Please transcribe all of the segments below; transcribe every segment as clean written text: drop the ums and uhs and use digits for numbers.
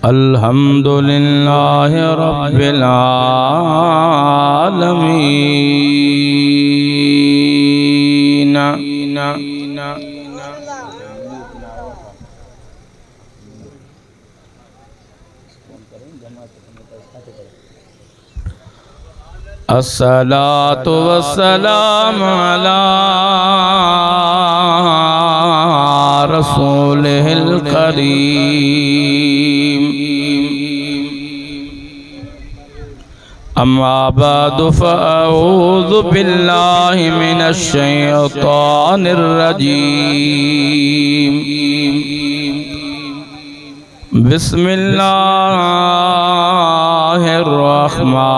अल्हम्दुलिल्लाहि रब्बिल आलमीन। अस्सलातु वस्सलामु अला रसूलिहिल करीम। अम्मा बअदु फ़अऊज़ु बिल्लाहि मिनश शैतानिर रजीम। बिस्मिल्लाहिर रहमानिर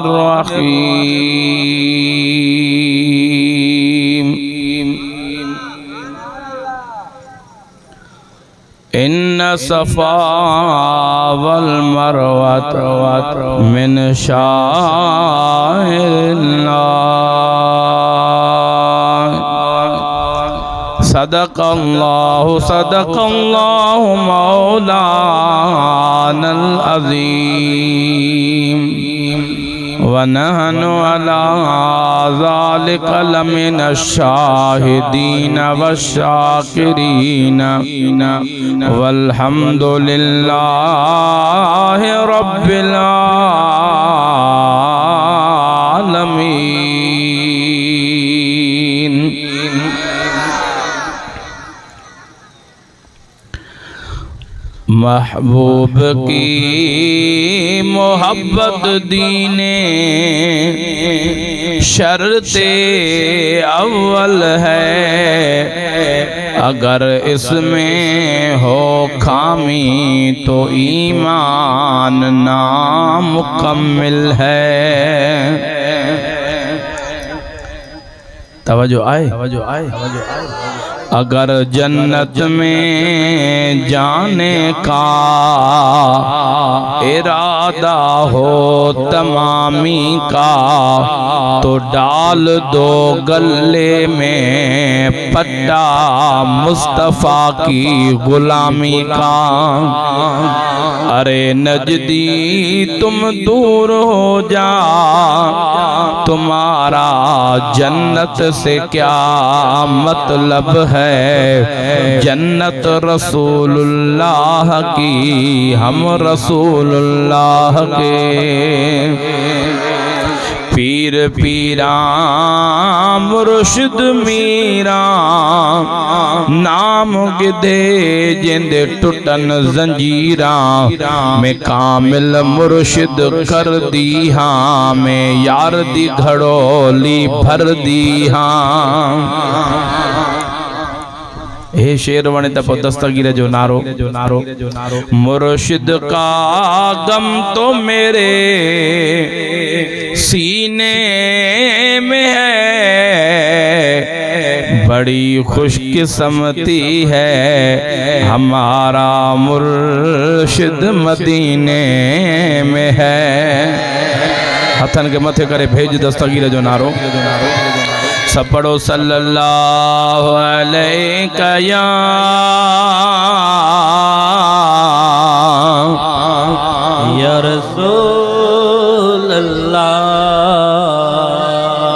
रहीम। इन्न सफ़ा वल मरवत मिन शाइरिल्लाह। सदक़ल्लाहु मौलानल अज़ीम। व नहनु अला ज़ालिका लमिनश शाहिदीन वश्शाकिरीन वल्हम्दुलिल्लाहि रब्बिल आलमीन। महबूब की मोहब्बत दीने शर्ते अव्वल है। अगर इसमें हो खामी तो ईमान नामुकम्मिल है। तवज्जो आए। अगर जन्नत में जाने का इरादा हो तमामी का तो डाल दो गले में पट्टा मुस्तफ़ा की गुलामी का। अरे नजदी तुम दूर हो जा, तुम्हारा जन्नत से क्या मतलब है। जन्नत रसूलुल्लाह की, हम रसूलुल्लाह के। पीर पीरा मुर्शिद मीरा नाम गिदे जिंद टुटन जंजीरा। मैं कामिल मुर्शिद कर दी हाँ, मैं यार दी घड़ोली भर दी हाँ। हे शेर वणे तप दस्तगीर जो नारो। मुर्शिद का गम तो मेरे सीने में है। बड़ी खुशकिस्मती है हमारा मुर्शिद मदीने में है। हथन के मथे करे भेज दस्तगीर जो नारो। सब पढ़ो सल्लल्लाहु अलैहि या रसूल अल्लाह।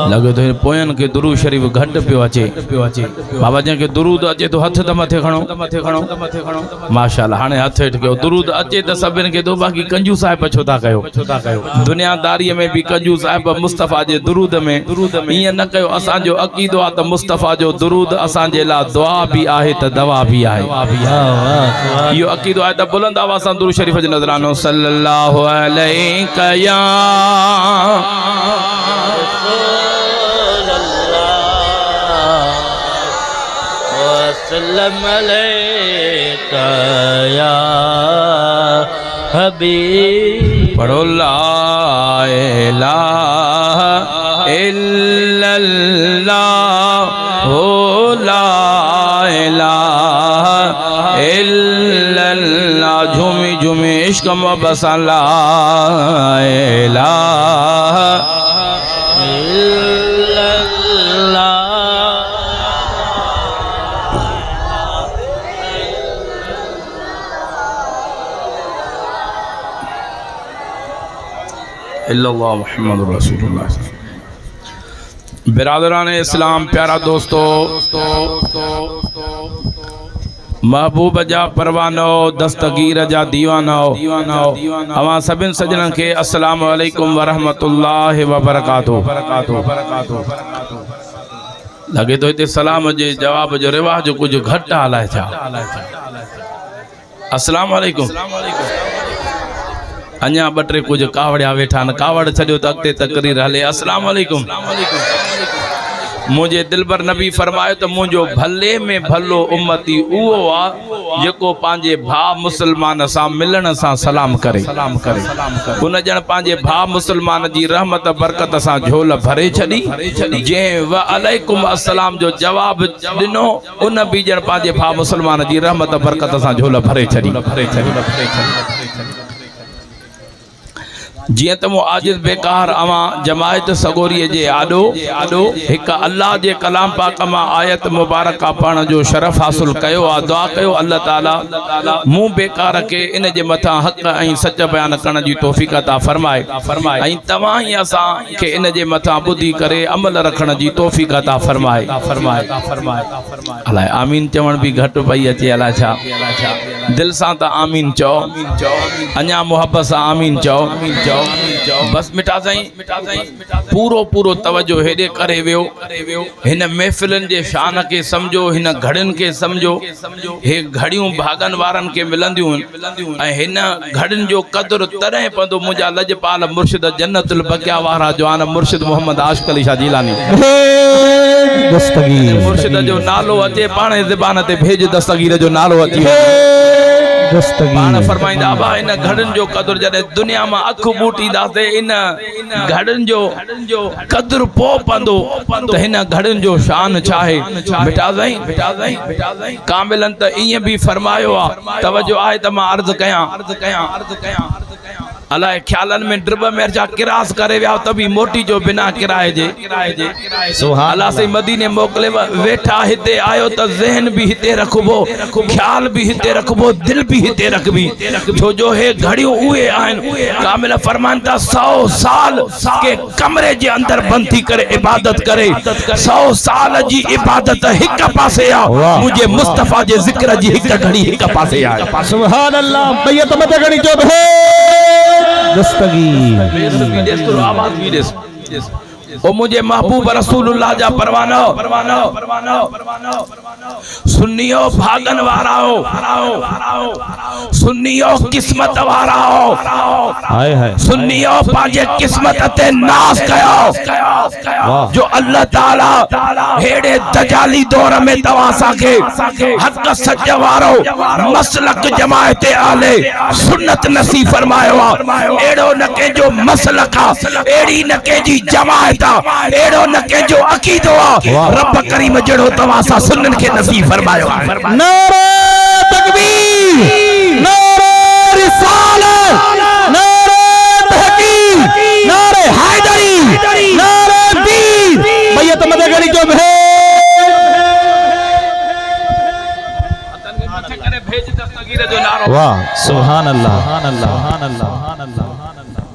लगे तो पोयन के दुरूद शरीफ घट पियो अचे। बाबा जन के दुरूद अचे तो हथ त मथे खणो। माशाअल्लाह हाणे हथ हेठ कयो। दुरूद अचे तो सभिन के दो, बाकी कंजू साहिब छो था कयो। दुनियादारी में भी कंजू साहिब मुस्तफ़ा जे दुरूद में ईअं न कयो। असांजो अक़ीदो आहे त मुस्तफ़ा जो दुरूद असांजे लाइ दुआ भी आहे त दवा भी आहे। इहो अक़ीदो आहे त बुलंद आवाज़ सां दुरूद शरीफ जो नज़रानो सल्लल्लाहु अलैहि या वसल्लम अलैका या हबीब। पढ़ो ला इलाहा इल्लल्लाह हो ला इलाहा इल्लल्लाह। झूमी झूमी इश्क मोहब्बत ला इलाहा इल्लल्लाह। इल्लल्लाह मुहम्मदुर रसूलुल्लाह। बिरादरान इस्लाम, प्यारा दोस्तों, महबूब जा परवानो, दस्तगीर जा दीवानो, अवां सभिनि सजननि खे अस्सलाम वालेकुम वरहमतुल्लाहि वबरकातुहू। लगे तो हिते सलाम जे जवाब जो रिवाज कुछ घटि हलाए छा। अस्सलाम वालेकुम। अञा ॿ टे कुछ कावड़िया वेठा न, कावड़ छॾियो त अॻिते तकरीर हले। अस्सलाम वालेकुम। मुझे दिलबर नबी फरमायो तो मुझो भले में भलो उम्मती उहो आ जेको पांजे भा मुसलमान सां मिलण सां सलाम करे। उन जण पांजे भा मुसलमान जी रहमत बरकत सां झोल भरे छड़ी, जे व अलैकुम अस्सलाम जो जवाब दिनो, उन भी जण पांजे भा मुसलमान जी रहमत बरकत सां झोल भरे छड़ी। जिए त मो आजिज़ बेकार अवां जमायत सगोरी जे आडो एक अल्लाह जे कलाम पाक मां आयत मुबारक पढ़ण जो शरफ हासिल कयो आ। दुआ कयो अल्लाह ताला मुंह बेकार के इन जे मथा हक ऐं सच बयान करण जी तौफीक अता फरमाए ऐं तव्हां ही असां के इन जे मथा बुधी करे अमल रखण जी तौफीक अता फरमाए। अलाए आमीन चवण भी घट पई अचे, अलाए छा दिल सां त आमीन चओ, अञा मोहब्बत सां आमीन चओ। बस मिटा साईं पूरो पूरो तवज्जो हेॾे करे वियो। हिन महफ़िलन जे शान के समझो, हिन घड़ियुनि के समझो। हे घड़ियूं भागन वारन के मिलंदियूं ऐं हिन घड़ियुनि जो कदुर तॾहिं पवंदो मुंहिंजा लजपाल मुर्शिद जन्नतुल बकिया वारा जवान मुर्शिद मोहम्मद आशिक़ अली शाह जीलानी। मुर्शिद जो नालो अचे पाण ज़बान ते भेज, दस्तगीर जो नालो अची पाण फरमाईंदा बा इन घड़ियुनि जो कदुर जॾहिं दुनिया मां अखि ॿूटींदासीं, इन घड़ियुनि जो कदुर पोइ पवंदो त हिन घड़ियुनि जो शान छा आहे। बेटा साईं कामिलन त ईअं बि फरमायो आहे, तवज्जो आहे त मां अर्ज़ कयां अलाए ख्यालन में ड्रिब में जा किरास करे विया तभी मोटी जो बिना किराए जे अल्लाह से मदीने मोकले वेठा हिते आयो त ज़हन भी हिते रखबो, ख्याल भी हिते रखबो, दिल भी हिते रखबी। छो जो हे घड़ियों उहे आहिन कामिल फरमान था 100 साल के कमरे जे अंदर बंद थी करे इबादत करे, 100 साल जी इबादत हिक पासे आ, मुझे मुस्तफा जे जिक्र जी हिक घड़ी हिक पासे आ। सुभान अल्लाह। बैयत मत घड़ी जो भे दस्तगीर आवाज भी देस ओ मुझे महबूब रसूलुल्लाह जा परवानो सुन्नियो भागन वाराओ, सुन्नियो किस्मत वाराओ, हाय हाय सुन्नियो पांजे किस्मत ते नास कयो। जो अल्लाह ताला हेड़े दजाली दौर में तवा साके हक सच वारो मसलक जमायत आले सुन्नत नसीब फरमायो। एड़ो न के जो मसलक आ, एड़ी न के जी जमायत आ, एड़ो न के जो अकीदो आ। रब करीम जड़ो तवा सा सुन्नत के नसीब फरमायो। नारे तकबीर, नारे रिसालत, नारे तहकीक, नारे हैदरी, नारे वीर। बैयत मत घड़ी जो भे वाह सुभान अल्लाह सुभान अल्लाह सुभान अल्लाह सुभान अल्लाह।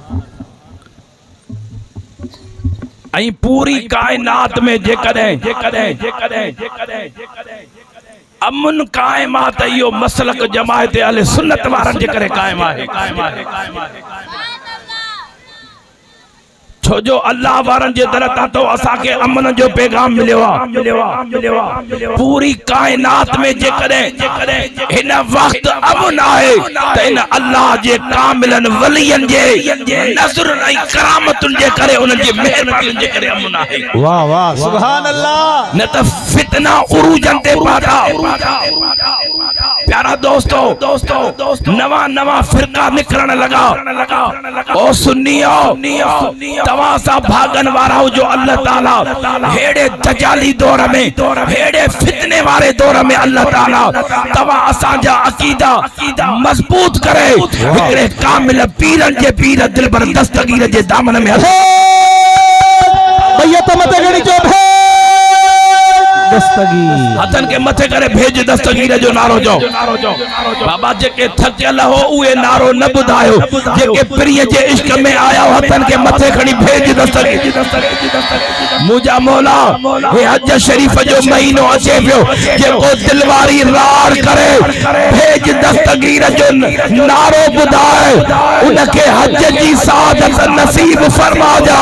ऐं पूरी कायनात में जेकॾहिं अमन कायमात इहो मसलक जमायत अहले सुन्नत वारन जे करे कायम आहे। छो जो अल्लाह वारन जे दर तां तो असा के अमन जो पैगाम मिलियो आ। पूरी कायनात में जेकॾहिं हिन वक्त अमन आहे त इन अल्लाह जे कामिलन वलियन जे नज़र ऐं करामतुन जे करे उन जी मेहरबानी जे करे अमन आहे। वाह वाह सुभान अल्लाह। न त फितना उरूजन ते पाता। प्यारा दोस्तों नवा फिरका निकरण लगा। ओ सुन्नियो तवा सा भागन वारा जो अल्लाह ताला हेड़े दजाली दौर में, हेड़े फितने वाले दौर में अल्लाह ताला तवा असा जा अकीदा मजबूत करे। हिकड़े कामिल पीरन जे पीर दिलबर दस्तगीर जे दामन में बैयत मत घड़ी जो भे दस्तगीर हथन के मथे करे भेज दस्तगीर जो नारो जो बाबा जेके थकियल हो उहे नारो न बुधायो जेके प्रिय जे इश्क में आया हथन के मथे खणी भेज दस्तगीर मुजा मौला हे हज शरीफ जो महीनो अचे पियो जेको दिलवारी रार करे भेज दस्तगीर जो नारो बुधाए उनके हज जी सादत नसीब फरमा जा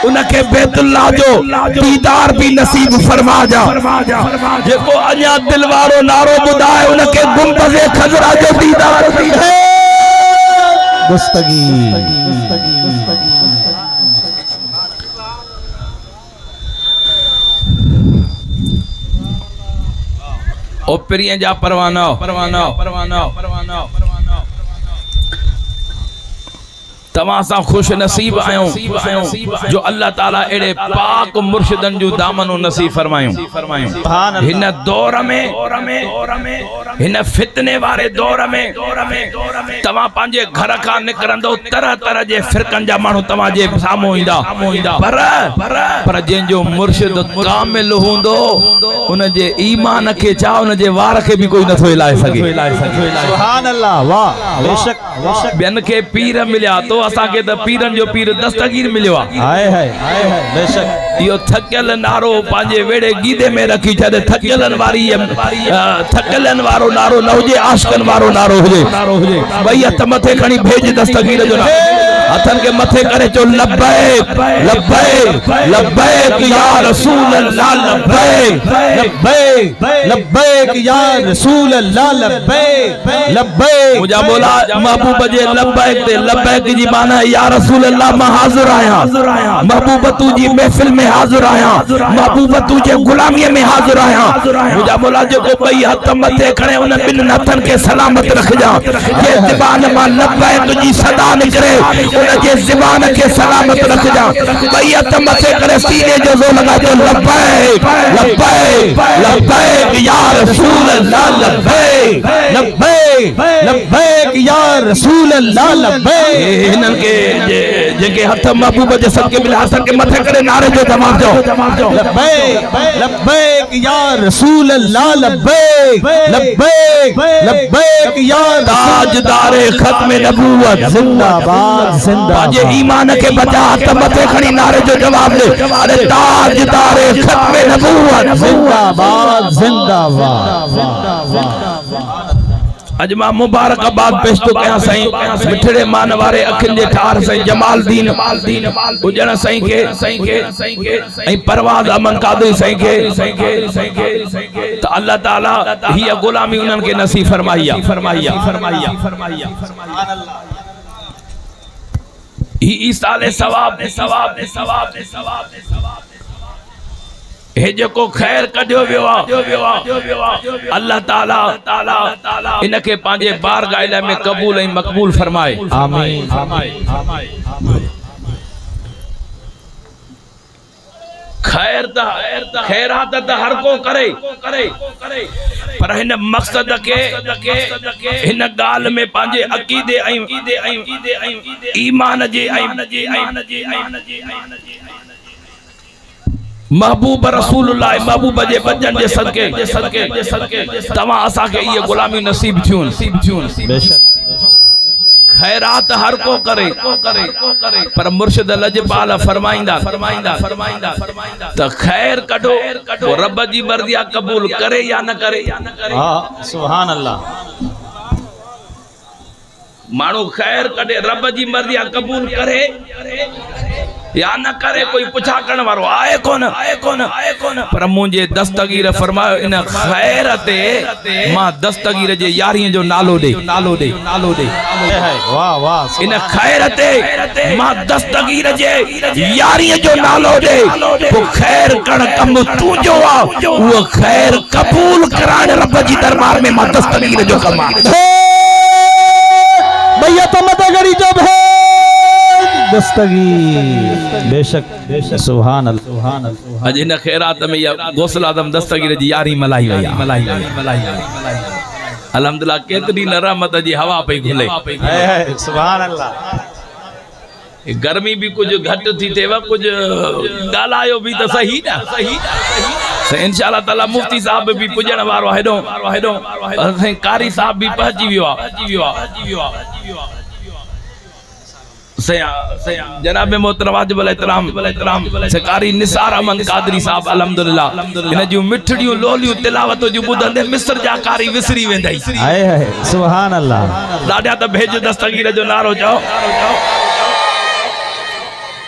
उनके बैतुल्लाह जो दीदार भी नसीब फरमा जा जेको अञा दिलवारो नारो बुधाए उनके गुंबज़े खजरा जो दीदार दस्तगीर ओ प्रिय जा परवाना तमाम सा खुश नसीब आयो जो अल्लाह ताला एड़े पाक मुर्शिदन जो दामन नसीब फरमायो हिन दौर में हिन फितने वाले दौर में तमा पांजे घर का निकरंदो तरह तरह जे फिरकन जा मानू तमा जे सामो इंदा पर जिन जो मुर्शिद कामिल हुंदो उन जे ईमान के चा उन जे वार के भी कोई न थो हिलाए सके सुभान अल्लाह वाह बेशक बेन के पीर मिलिया तो असा के द पीरन जो पीर दस्तगीर मिलियो हाय बेशक यो थकियल नारो पांजे वेड़े गीदे में रखी छे थकियलन वारी थकियलन वारो नारो न हुजे आशिकन वारो नारो हुजे भई हथ मथे खणी भेज दस्तगीर जो हथन के मथे करे चो लब्बैक लब्बैक लब्बैक या रसूल अल्लाह लब्बैक लब्बैक लब्बैक या रसूल अल्लाह लब्बैक लब्बैक मुझा बोला महबूब जे लब्बैक दे लब्बैक जी माना या रसूल अल्लाह मैं हाजिर आया महबूब तू जी महफिल में हाजिर आया महबूब तू जे गुलामी में हाजिर आया मुझा बोला जो को भई हथ मथे खणे उन बिन हथन के सलामत रख जा जे ज़बान मा लब्बैक जी सदा निकरे उनके ज़बान के सलामत रख जा भई हथ मथे करे सीने जो ज़ो लगा जो लब्बैक लब्बैक लब्बैक या रसूल अल्लाह लब्बैक लब्बैक लब्बैक या रसूल अल्लाह लब्बैक हिनन के जेके हथ महबूब जे सदके मिले हसन के मथे करे नारे जो जवाब जो लब्बैक लब्बैक या रसूल अल्लाह लब्बैक लब्बैक लब्बैक या ताजदारे खत्म नबूवत जिंदाबाद बाजे ईमान के बचा हथ मथे खड़ी नारे जो जवाब दे अरे ताजदारे खत्म नबूवत जिंदाबाद जिंदाबाद अजमा मुबारकबाद पेश तो कया सही मिठड़े मान वारे अखिन जे ठार सही जमालदीन उजण सही के ऐ परवाज अमन कादरी सही के तो अल्लाह ताला ही गुलामी उनन के नसीब फरमाइया ही ईसाले सवाब हे जो खैर कढियो वियो अल्लाह ताला इनके पांजे बारगाह इलाही में कबूल ऐं मकबूल फरमाए आमीन खैरात त हर को करे पर हिन मकसद के हिन गाल में पांजे अकीदे ऐं ईमान जे महबूब रसूलुल्लाह महबूब जे बजन जे सदके तमा असा के ये गुलामी नसीब थियूं बेशक खैरात हर को करे पर मुर्शिद लजपाल फरमाइंदा त खैर कढो तो रब जी मर्जिया कबूल करे या न करे हां सुभान अल्लाह मानो खैर कढे रब जी मर्जिया कबूल करे या न करे कोई पुछा करण वारो आए कोन पर मुझे दस्तगीर फरमायो इन खैर ते मां दस्तगीर जे यारी जो नालो दे वाह वाह इन खैर ते मां दस्तगीर जे यारी जो नालो दे वो खैर कण कम तू जो आ वो खैर कबूल कराने रब जी दरबार में मां दस्तगीर जो कम भैया तो मत गड़ी जो है दस्तगीर बेशक सुभान अल्लाह अज इन खैरात में या गौसल आदम दस्तगीर जी यारी मलाई अल्हम्दुलिल्लाह केतरी न रहमत जी हवा पे घुले सुभान अल्लाह गर्मी भी कुछ घट थी थे कुछ गालायो भी तो सही ना इंशाअल्लाह ताला मुफ्ती साहब भी पुजण वारो हेडो कारी साहब भी पहुंची वियो जनाब मोहतरम वाजिब एहतराम कारी निसार अहमद कादरी साहब अल्हम्दुलिल्लाह इन जो मिठड़ियूं लोलियूं तिलावत जो बुधंदे मिस्र जा कारी विसरी वेंदई हाय हाय सुभान अल्लाह ॾाढा त भेज दस्तगीर जो नारो चओ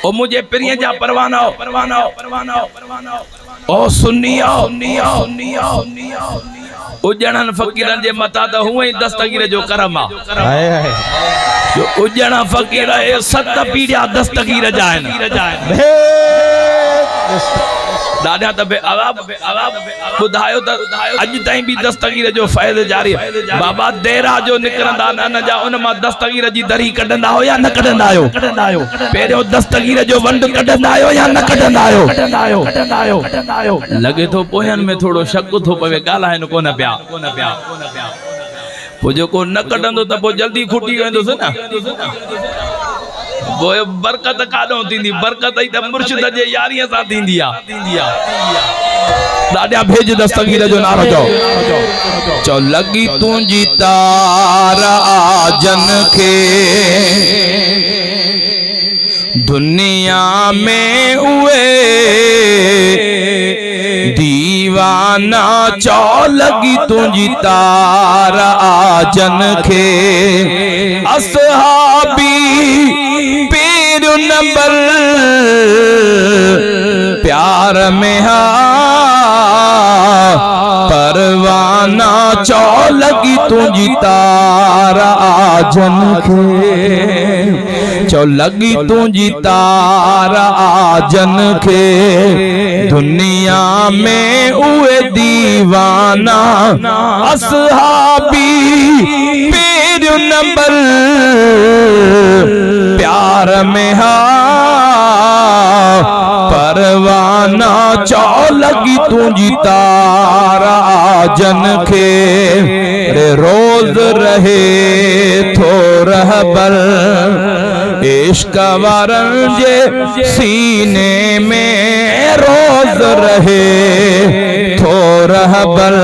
ओ मुझे पिरिय जा परवाना ओ सुनियो उजणन फकीरन जे मथा त हुए ही दस्तगीर जो करम आ हाय हाय जो उजण फकीर ए सत पीढ़िया दस्तगीर जा आहिनि ॾाढा त ॿुधायो त अॼु ताईं बि दस्तगीर जो फैज़ जारी बाबा देरा जो निकिरंदा न जा उन मां दस्तगीर जी दरी कढंदा हो या न कढंदा आहियो पहिरियों दस्तगीर जो वंड कढंदा आहियो या न कढंदा आहियो लॻे थो पोयनि में थोरो शक थो पवे ॻाल्हाइनि कोन पिया पोइ जेको न कढंदो त पोइ जल्दी खुटी वेंदुसि न पोइ बरकत काॾों थींदी बरकत ई त मुर्शिद जे यारीअ सां थींदी आहे ॾाढा भेज दस्तगीर जो नारो चओ लॻी तुंहिंजी तार आजन खे दुनिया में उहे दीवाना चौ लगी तुझी तार आजन खे असहाबी पीर नंबर प्यार में हा परवाना चौ लगी तुझी तार आजन खे चौ लगी तुझी तार आजन खे दुनिया में उए दीवाना असहाबी पीर नंबर प्यार में हा परवाना चौ लगी तुझी तार आजन खे रे रोज रहे थो रहबर इश्क वारन जे सीने में रोज रहे थो रहबर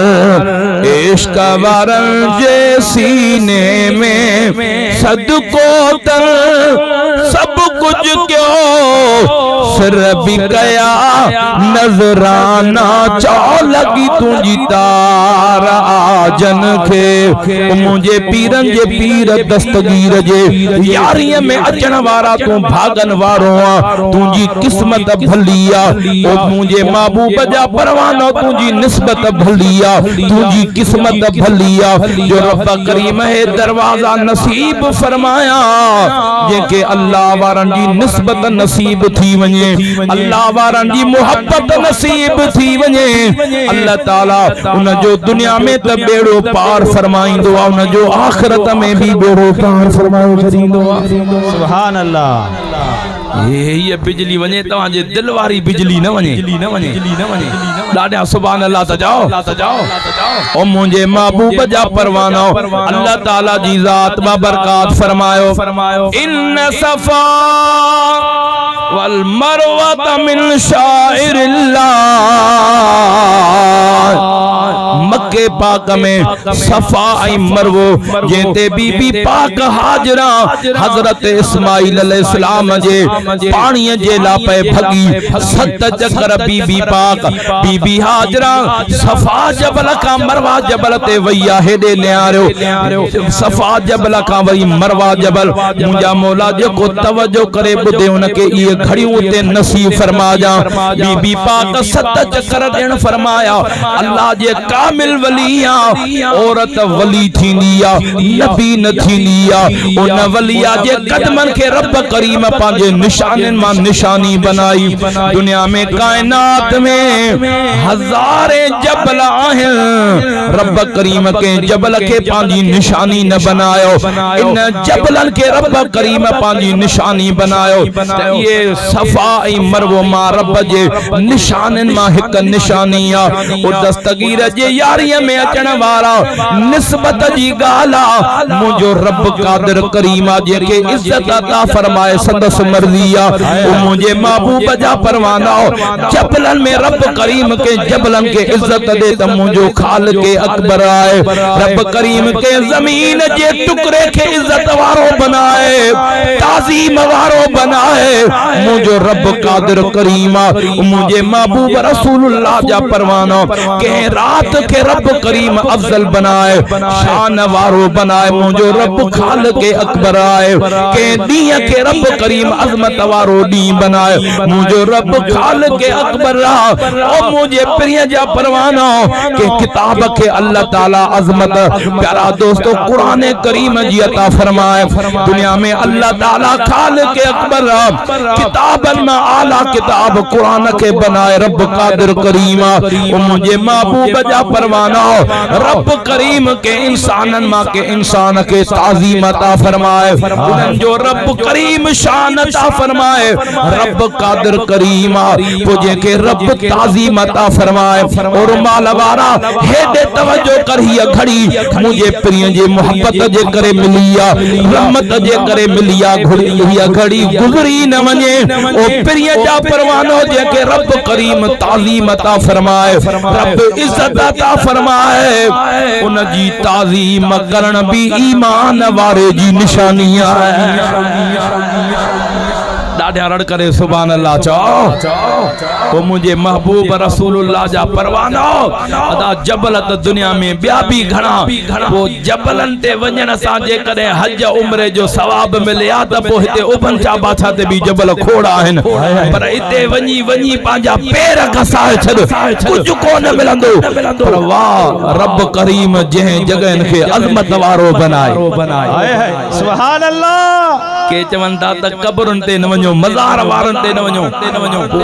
इश्क वारन जे सीने में सदको तन सब कुछ क्यों सिर भी कया नजराना चौ लगी तुझी तार आजन खे मुझे पीरन जे पीर दस्तगीर जे यारीअ में अचण वारा तू भागन वारो आ तुझी किस्मत भली आ ओ मुझे महबूब जा परवानो तुझी निस्बत भली आ तुझी किस्मत भली आ जो रब करीम है दरवाजा नसीब फरमाया जेके अल्लाह वारन जी निस्बत नसीब थी वने अल्लाह वारन जी मोहब्बत नसीब थी वने अल्लाह ताला उन जो दुनिया में त बेड़ो पार फरमाइंदो आ उन जो आखिरत में भी बेड़ो पार फरमायो छदींदो आ सुभान अल्लाह ये बिजली वने तवा जे दिल वारी बिजली न वने ॾाढा सुभान अल्लाह त जाओ ओ मुझे महबूब जा परवानो अल्लाह ताला जी जात बा बरकत फरमायो इन सफा वल मरवा मिन शाइरिल्लाह मक्के पाक में सफा आई मरवो जेते बीबी पाक हाजरा हजरत इस्माइल अलैहिस्सलाम जे पानी जे लापे भगी सत चक्कर बीबी पाक बीबी हाजरा सफा जबल का मरवा जबल ते वैया हेडे न्यारो सफा जबल का वई मरवा जबल मुंजा मौला जो को तवज्जो करे बुदे उनके ये घड़ियों ते नसीब फरमा जा बीबी पाक सत चक्कर देन फरमाया अल्लाह जे कामिल वलिया औरत वली थींदिया नबी न थींदिया उन वलिया जे कदमन के रब करीम पांजे निशान मां निशानी बनाई। दुनिया में कायनात में हजारे जबल आहिन, रब करीम के जबल के पांजी निशानी न बनायो, इन जबलन के रब करीम पांजी निशानी बनायो। ये सफा ऐं मरवो मां रब जे निशानन मां हिक निशानी आ। ओ दस्तगीर जे यारीअ में अचण वारा निस्बत जी गाला मुझो रब कादिर करीमा जेके इज्जत अता फरमाए संदस मर्जी आ। ओ मुझे महबूब जा परवाना जबलन में रब करीम के जबलन के इज्जत दे त मुझो खाल के अकबर आए। रब करीम के जमीन जे टुकड़े के इज्जत वारो बनाए, ताजीम वारो बनाए। मुझो रब कादिर करीमा मुझे महबूब रसूलुल्लाह जा परवाना के रात के रब करीम अफजल बनाए, शान वारो बनाए। मुझो रब खाल के अकबर आए के दिया के रब करीम अजमत वारो दी बनाए। मुझो रब खाल के अकबर और मुझे प्रिय जा परवाना के किताब के अल्लाह ताला अजमत प्यारा दोस्तों कुरान करीम जी अता फरमाए। दुनिया में अल्लाह ताला खाल के अकबर किताबन में आला किताब कुरान के बनाए रब कादिर करीमा। मुझे महबूब जा परवाना रब करीम के इंसानन मां के इंसान के ताजीम अता फरमाए। उन्हन जो रब करीम शान अता फरमाए रब कादिर करीमा तुझे के रब ताजीम अता फरमाए। और मालवारा हेदे तवज्जो कर ही घड़ी मुझे प्रिय जे मोहब्बत जे करे मिलिया, रहमत जे करे मिलिया घड़ी गुजरी न वने। ओ प्रिय जा परवानो जे के रब करीम ताजीम अता फरमाए, रब इज्जत अता फरमाए। उन जी ताजीम करण भी ईमान वारे जी निशानियां ॾाढा रड़ करे सुभान अल्लाह चओ। ओ मुझे महबूब रसूलुल्लाह जा परवाना अदा जबल त दुनिया में ॿिया भी घणा वो जबलन ते वञण सां जे कॾहिं हज उम्रे जो सवाब मिलिया त पोइ हिते उबन चा बाछा ते भी जबल खोड़ा आहिनि, पर हिते वञी वञी पंहिंजा पेर घसाए छॾ कुझु कोन मिलंदो। पर वाह रब करीम जंहिं जगहनि खे अज़मत वारो बनाए। सुभान अल्लाह। के चवनि था त कब्रुनि ते न वञो, मज़ार वारनि ते न वञो,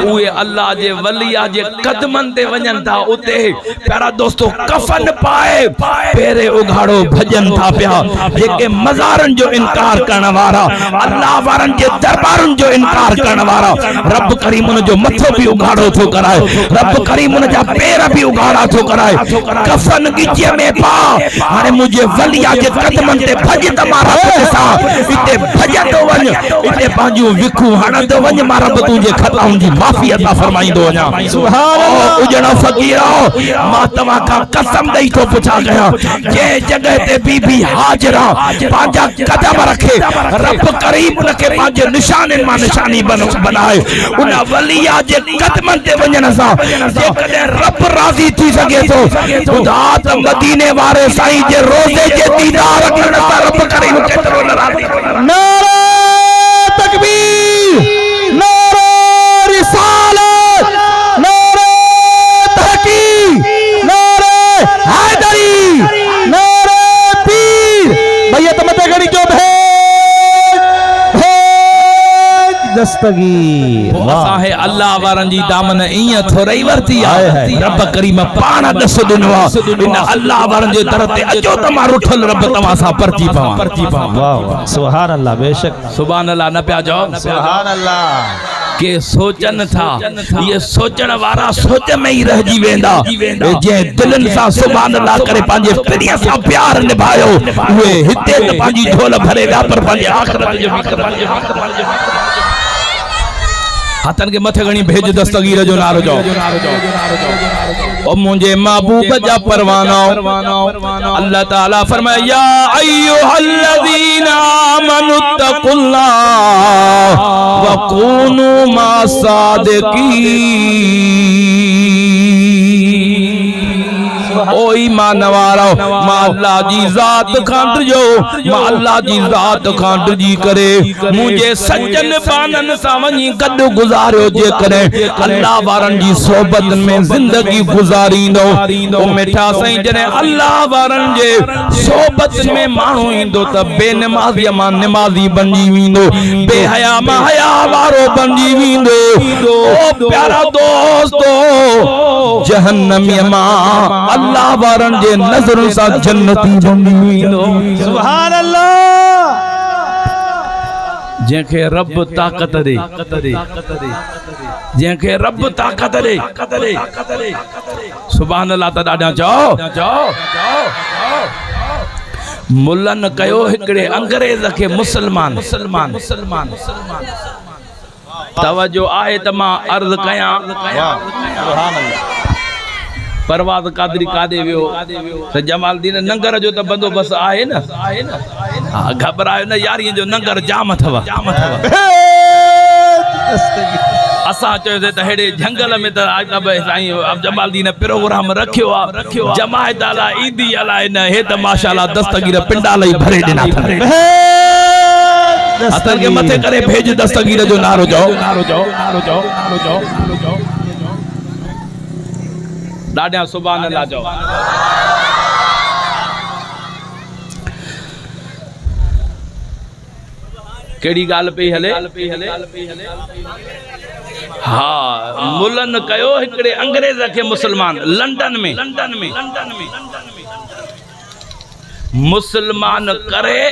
उहे अल्लाह जे वलिया जे कदमनि ते वञनि था। उते प्यारा दोस्तों कफन पाए पेरे उघाड़ो भजन था पिया। जेके मज़ारनि जो इनकार करण वारा, अल्लाह वारनि जे दरबारनि जो इनकार करण वारा, रब करीम उन जो मथो भी उघाड़ो थो कराए, रब करीम उन जा पेर भी उघाड़ा थो कराए। कफन गिचे में पा हाणे मुझे वलिया जे कदमनि ते भज त मारा सा इते भज तो वञ, इते पंहिंजूं विखूं हण तो वञ, मां रब तुंहिंजे खताउनि जी माफ़ी अता फरमाईंदो वञा। सुभान अल्लाह। उजण फ़कीरा मां तव्हां खां कसम ॾेई थो पुछा कयां जंहिं जॻह ते बीबी हाजरा पंहिंजा कदम रखे रब करीम उनखे पंहिंजे निशाननि मां निशानी बनाए। उन वलिया जे कदमनि ते वञण सां जेकॾहिं रब राज़ी थी सघे थो ख़ुदा त मदीने वारे साईं जे रोज़े जे दीदार करण सां रब करीम केतिरो नाराज़ी। नारा तकबीर, नारा रिसालत, नारा तहकीक, नारा हैदरी, नारा पीर। भैया तमते घड़ी जो भेज दस्तगीर है अल्लाह वारन जी दामन इया थोरई वरती है। रब करीम पाण दस दिनो इन अल्लाह वारन जे तरफ ते अचो त मां रुठल रब तवा सा परची पावा। वाह वाह सुभान अल्लाह। बेशक सुभान अल्लाह न पिया जाओ। सुभान अल्लाह। के सोचन था ये सोचण वारा सोच में ही रह जी वेंदा जे दिलन सा सुभान अल्लाह करे पांजे प्रिय सा प्यार निभायो वे हिते त पांजी झोल भरे व्या पर पांजे आखिरत जो भी हथन के मथे घणी भेज दस्तगीर जो नारो जो। ओ मुझे महबूब जा परवाना अल्लाह ताला फरमाया या अय्युहल्लज़ीना आमनुत्तकुल्लाह व कूनू मासादिकीन। ओ कोई मां नवारो मां अल्लाह जी ज़ात खां जो मां अल्लाह जी ज़ात खां जी करे मुझे सज्जन बानन सां वञी गॾु गुज़ारियो जे करे अल्लाह वारन जी सोबत में जिंदगी गुज़ारींदो ओ मिठा साईं जने अल्लाह वारन जे सोबत में माण्हू ईंदो त बेनमाज़ी मां नमाज़ी बणजी वेंदो बेहया मां हया वारो बणजी वेंदो ओ प्यारा दोस्तो जहन्नमी मां अल्लाह वारन जे नज़र सां जन्नती बणजी वेंदो सुभान अल्लाह जंहिंखे रब ताक़त दे जंहिंखे रब ताक़त दे सुभान अल्लाह त ॾाढा चओ मुल्लन कयो हिकड़े अंग्रेज खे मुसलमान तवज्जो आहे त मां अर्ज़ कयां सुभान अल्लाह परवाज़ कादरी कादे वियो त जमालदीन नंगर जो त बंदोबस्त आहे न हा घबरायो न यारी जो नंगर जाम अथव असां चयोसीं त हेड़े जंगल में त साईं जमालदीन प्रोग्राम रखियो आहे जमायत अला ईदी अला न हे त माशाअल्लाह दस्तगीर पिंडाल ई भरे ॾिना अतन के मथे करे भेज दस्तगीर जो नारो चओ ॾाढा सुभान अल्लाह चओ केड़ी गाल पे हले हाँ मुलन कयो हिकड़े अंग्रेज के मुसलमान लंदन में मुसलमान करे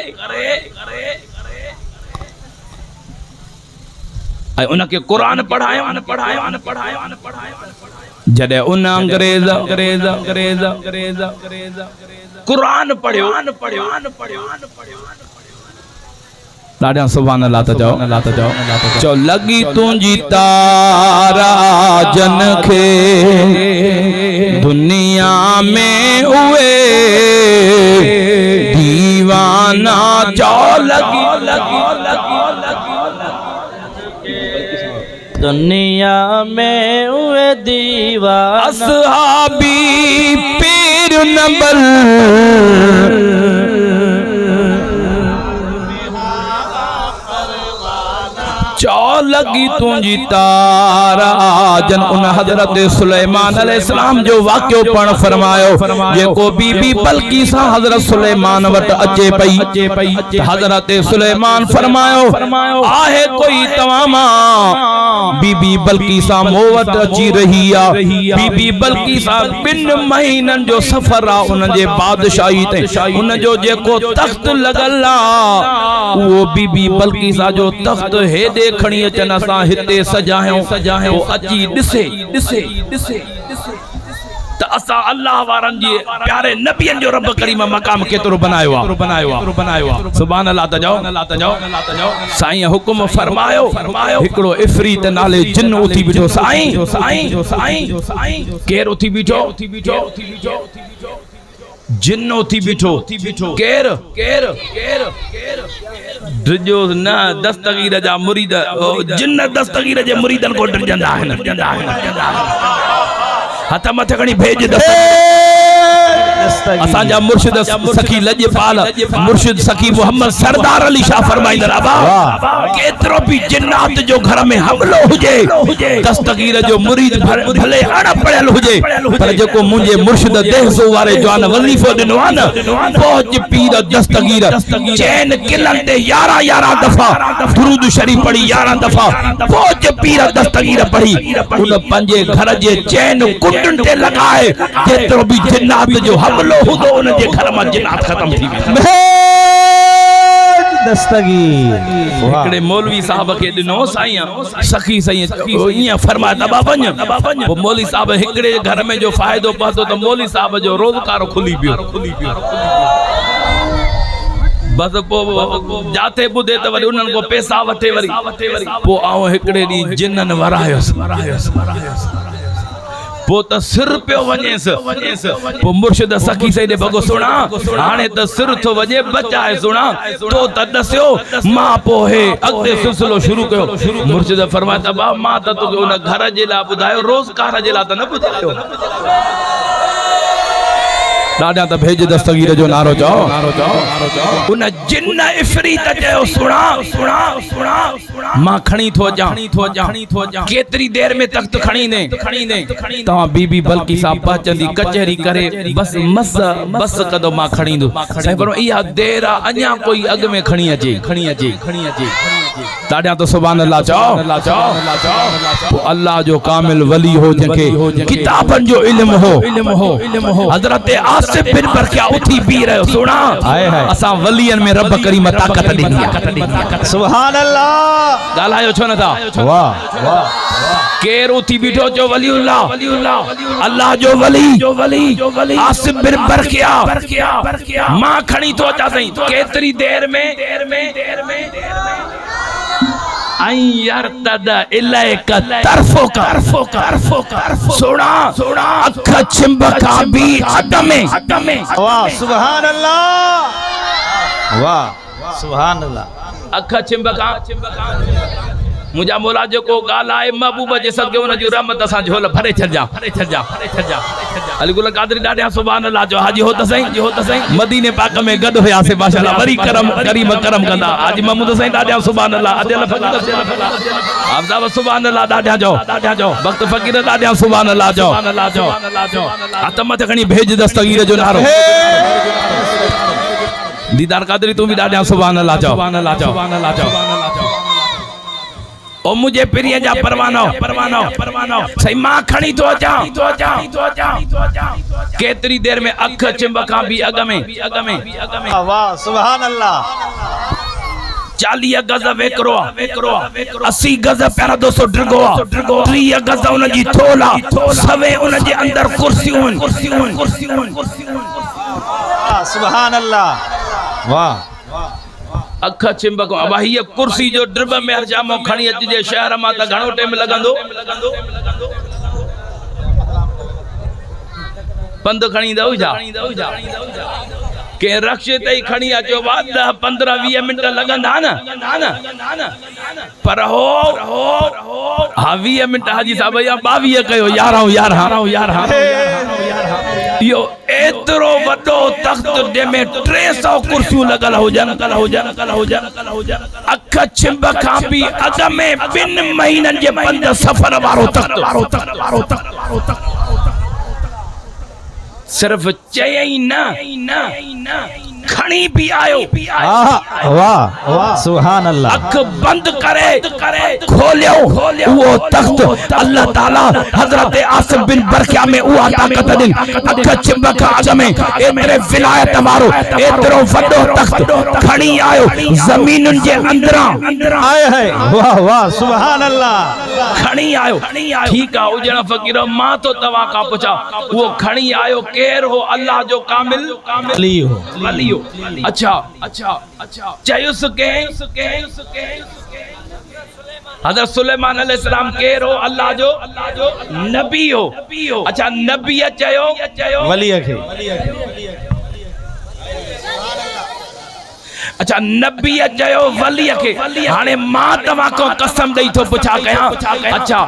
उनके कुरान पढ़ायो जडे उन अंग्रेज कुरान पढ़ियो ॾाढा सुभान अल्लाह त चओ लगी तुंहिंजी तारा जन खे दुनिया में उए दीवाना चओ लगी दुनिया में उए दीवाना असहाबी पीर नंबर चौ लगी तुंहिंजी तारा जन उन हजरत सुलेमान अलैहिस्सलाम जो वाक़ियो पण फरमायो जेको बीबी बल्की सां हजरत सुलेमान वट अचे पई हजरत सुलेमान फरमायो आहे कोई तवामा बीबी बल्की सां मो वट अची रही आ बीबी बल्की सां 2 महीनन जो सफर आ उन जे बादशाही ते उन जो जेको तख्त लगल आ वो बीबी बल्की सां जो तख्त हेदे खणी अचन असां हिते सजायो अची ॾिसे त असां अल्लाह वारन जे प्यारे नबियन जो रब करीम मकाम केतरो बनायो आ सुभान अल्लाह त जाओ साईं हुकुम फरमायो हिकड़ो इफरीत नाले जिन उथी बिठो साईं केर उथी बिठो जिन उथी बिठो केर ड्रिजो न दस्तगीर जा मुरीद जिन दस्तगीर जे मुरीदन को ड्रिजंदा आहिनि हथ मथे खणी भेज असां जा मुर्शिद सखी लजपाल मुर्शिद सखी मोहम्मद सरदार अली शाह फरमाइंदर अबा केतरो भी जिन्नात जो घर में हमलो हुजे दस्तगीर जो मुरीद भले अण पढ़ियल हुजे पर जेको मुंहिंजे मुर्शिद देहसो वारे जवान वजीफो ॾिनो आहे न पहुच पीर दस्तगीर चैन किलन ते 11 दफ़ा दुरूद शरीफ पढ़ी 11 दफ़ा पहुच पीर दस्तगीर पढ़ी उन पंजे घर जे चैन कुंडन ते लगाए केतरो भी जिन्नात जो हमलो हुदो उन जे घर में जिन्नात खत्म थी वे दस्तगीर हिकड़े मौलवी साहब के दिनो साईं सखी साईं इया फरमाया तबा वञ वो मौलवी साहब हिकड़े घर में जो फायदो पहुतो तो मौलवी साहब जो रोजगार खुली पियो बस पो जाते बुधे त वरी उन्हनि को पैसा वठे वरी पो आऊं हिकड़े डी जिन्नन वरायोस पो त सिर पियो वञेस पो मुर्शिद सखी से दे बगो सुना हाने त सिर थो वजे बचाए सुना तो त दस्यो मां पो हे अगते सिलसिलो शुरू कयो मुर्शिद फरमाया त बा मां त तो उन घर जे ला बुधायो रोजगार जे ला त न बुधायो दादा त भेज दस्तगीर जो नारो चओ उन जिन इफरीत चयो सुणा सुणा सुणा मां खणी थो अचां केतरी देर में तख्त खणी ने तव्हां बीबी बल्कि साहब पहुचंदी कचहरी करे बस बस कदो मां खणी दो साईं पर इहा देर आहे अञा कोई अॻ में खणी अचे दादा तो सुभान अल्लाह चओ अल्लाह जो कामिल वली हो जंहिंखे किताबन जो इल्म हो हज़रत आसिफ बिन बरकिया उथी बी रहियो सुणा असां वलियन में रब करीम ताकत ॾिनी आहे सुभान अल्लाह ॻाल्हायो छो नथा वाह केर उथी बीठो जो वलीउल्लाह अल्लाह जो वली आसिफ बिन बरकिया मां खणी तो अचा सही केतरी देर में आई यरतद इलैक तरफुका सोना अख चिंबका भी अदमे वाह सुभान अल्लाह वाह सुभान अल्लाह अख चिंबका मुझा मोला जो को गालाए महबूब जे सदके उन जी रहमत सा झोल भरे छजा अली गुल कादरी डाडे सुभान अल्लाह जो हाजी हो त सही मदीने पाक में गद होया से माशाअल्लाह वरी करम कंदा आज महमूद सही डाडे सुभान अल्लाह अदल फकीर आप साहब सुभान अल्लाह डाडे जो वक्त फकीर डाडे सुभान अल्लाह जो आतम ते खणी भेज दस्तगीर जो नारो दीदार कादरी तू भी डाडे सुभान अल्लाह जो ओ मुझे पिरिया जा परवानो सही मां खणी तो अचा केतरी देर में अख चिंबका भी अग में वाह सुभान अल्लाह 40 गज वेकरो 80 गज पैरा 200 ड्रगो 30 गज उन जी थोला सवे उन जे अंदर कुर्सियों सुभान अल्लाह वाह अख चिंबको अब ही कुर्सी जो ड्रिब में हर जामो खणी अचे शहर मा त घणो टाइम लगंदो पंध खणी दऊ जा के रक्षे तई खणी अचो बाद 15-20 मिनट लगंदा न पर हो हा 20 मिनट हाजी साहब या 22 कयो 11 यो एतरो वडो तख्त जे में 300 कुर्सियों लगल हो जन अख छिंब खां भी अग में 2 महीनन जे पंध सफर वारो तख्त सिर्फ चयई न खणी भी आयो वाह सुभान अल्लाह अख बंद करे खोलियो वो तख्त अल्लाह ताला हजरत आसिफ बिन बरकिया में वो ताकत दी अख चिंबका अग में एतरे विलायत वारो एतरो वडो तख्त खणी आयो जमीनुन जे अंदरा आए है वाह सुभान अल्लाह खणी आयो ठीक आ उजण फकीर मां तो तवा का पूछा वो खणी आयो केर हो अल्लाह जो कामिल वली हो अच्छा चयुस के हज़रत सुलेमान अलैहिस्सलाम केर हो अल्लाह जो नबी हो अच्छा नबी चयो वली के अच्छा नबी चयो वली के हाने मां तवा को कसम दई तो पुछा कया अच्छा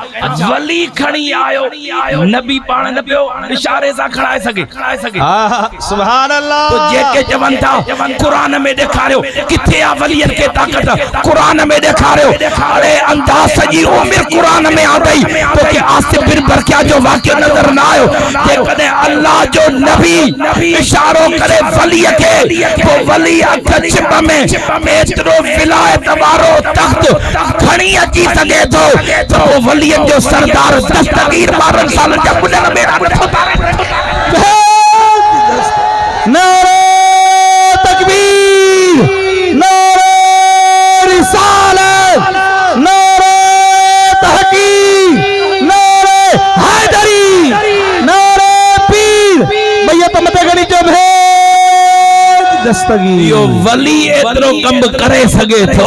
वली खणी आयो नबी पाण न पियो इशारे सा खड़ाए सके सुभान अल्लाह तो जेके चवन था कुरान में दिखारियो किथे आ वलियन के ताकत कुरान में दिखारियो अरे अंदाज सजी उम्र कुरान में आ गई तो के आसिफ बिन बरकिया जो वाकया नजर ना आयो जे कदे अल्लाह जो नबी इशारो करे वली के तो वली अख छिप में एतरो विलायत वारो तख्त खणी अची सके तो वलियन जो सरदार दस्तगीर 12 साल जा बुढ़ा मेरा नारे तकबीर नारे रिसालत नारे तहकीक नारे हैदरी नारे पीर भैया तो मत गणी जो भेज दस्तगीर यो वली एतरो कम करे सके तो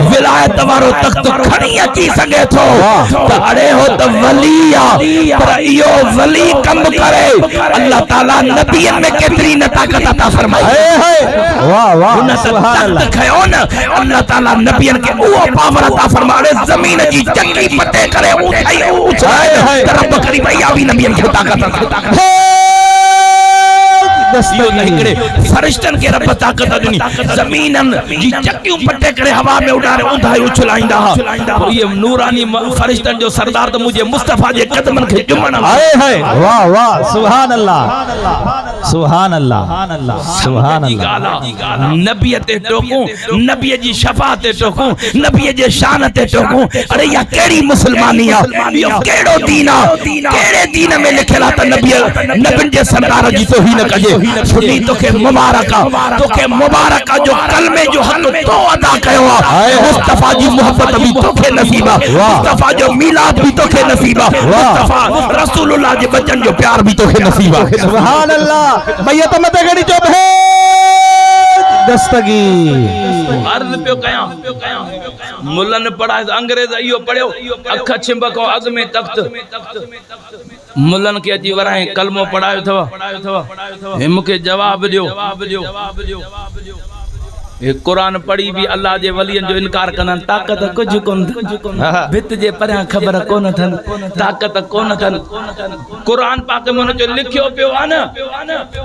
विलायत वारो तख्त खणी अची सके तो अरे हो तो वलिया पर यो वली कम करे अल्लाह ताला नबियन में केतरी न ताकत अता फरमाई वाह सुभान अल्लाह खयो न अल्लाह ताला नबियन के वो पावर अता फरमाए जमीन की चक्की पटे करे उठाई रब करी भैया भी नबियन की ताकत हिकड़े फरिश्तन के रब ताकत ॾिनी ज़मीनन जी चक्कियूं पटे करे हवा में उड़ारे उंधाई उछलाईंदा और ये नूरानी फरिश्तन जो सरदार तो मुझे मुस्तफा जे कदमन के चुमण हाय हाय वाह वाह सुभान अल्लाह सुभान अल्लाह सुभान अल्लाह नबी ते टोकूं नबी जी शफाअत ते टोकूं नबी जे शान ते टोकूं अरे या केड़ी मुसलमानी आ यो केड़ो दीन आ केड़े दीन में लिखियल आ त नबी जे सरदार जी तौहीन कजे सुनी तोखे मुबारक जो कलमे जो हक तो अदा कयो आ मुस्तफा जी मोहब्बत भी तोखे नसीब आ मुस्तफा जो मिलाद भी तोखे नसीब आ मुस्तफा रसूलुल्लाह जे बचन जो प्यार भी तोखे नसीब आ सुभान अल्लाह भैया तो मत घड़ी चुप है दस्तगीर अर्ज पियो कयां मुल्लन पढ़ा अंग्रेज इयो पढ़ियो अख छिंबको अग में तख्त मुल्लन के अची वराए कलमो पढ़ायो थव हे मूंखे जवाब दियो ये कुरान पढ़ी भी अल्लाह जे वलियन जो इनकार कनन ताकत कुछ कोन भित जे परया खबर कोन थन ताकत कोन थन कुरान पाक में जो लिखियो पियो आ न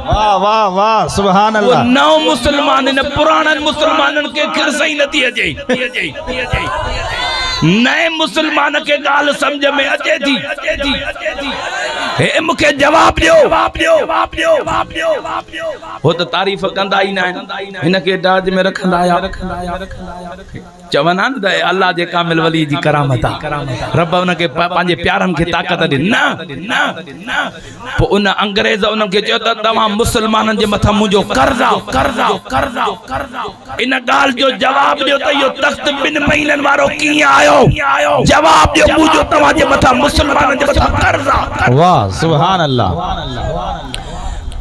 वाह वाह वाह सुभान वो अल्लाह नौ मुसलमान ने पुराणन मुसलमानन के खिरसई नथी अचे नए मुसलमान के गाल समझ में अचे थी हे मूंखे जवाब दियो हो तो तारीफ कंदा ही ना इनके दाज में रखंदा आया चवना न अल्लाह जे कामिल वली जी करामत रब उनके पांजे प्यारन के ताकत दी ना पो उन अंग्रेज उनके चयो त तमाम मुसलमानन जे मथा मुजो कर्जा इन गाल जो जवाब दियो त यो तख्त बिन महीनन वारो किया आयो जवाब दियो मुजो तवा जे मथा मुसलमानन जे मथा कर्जा वाह सुभान अल्लाह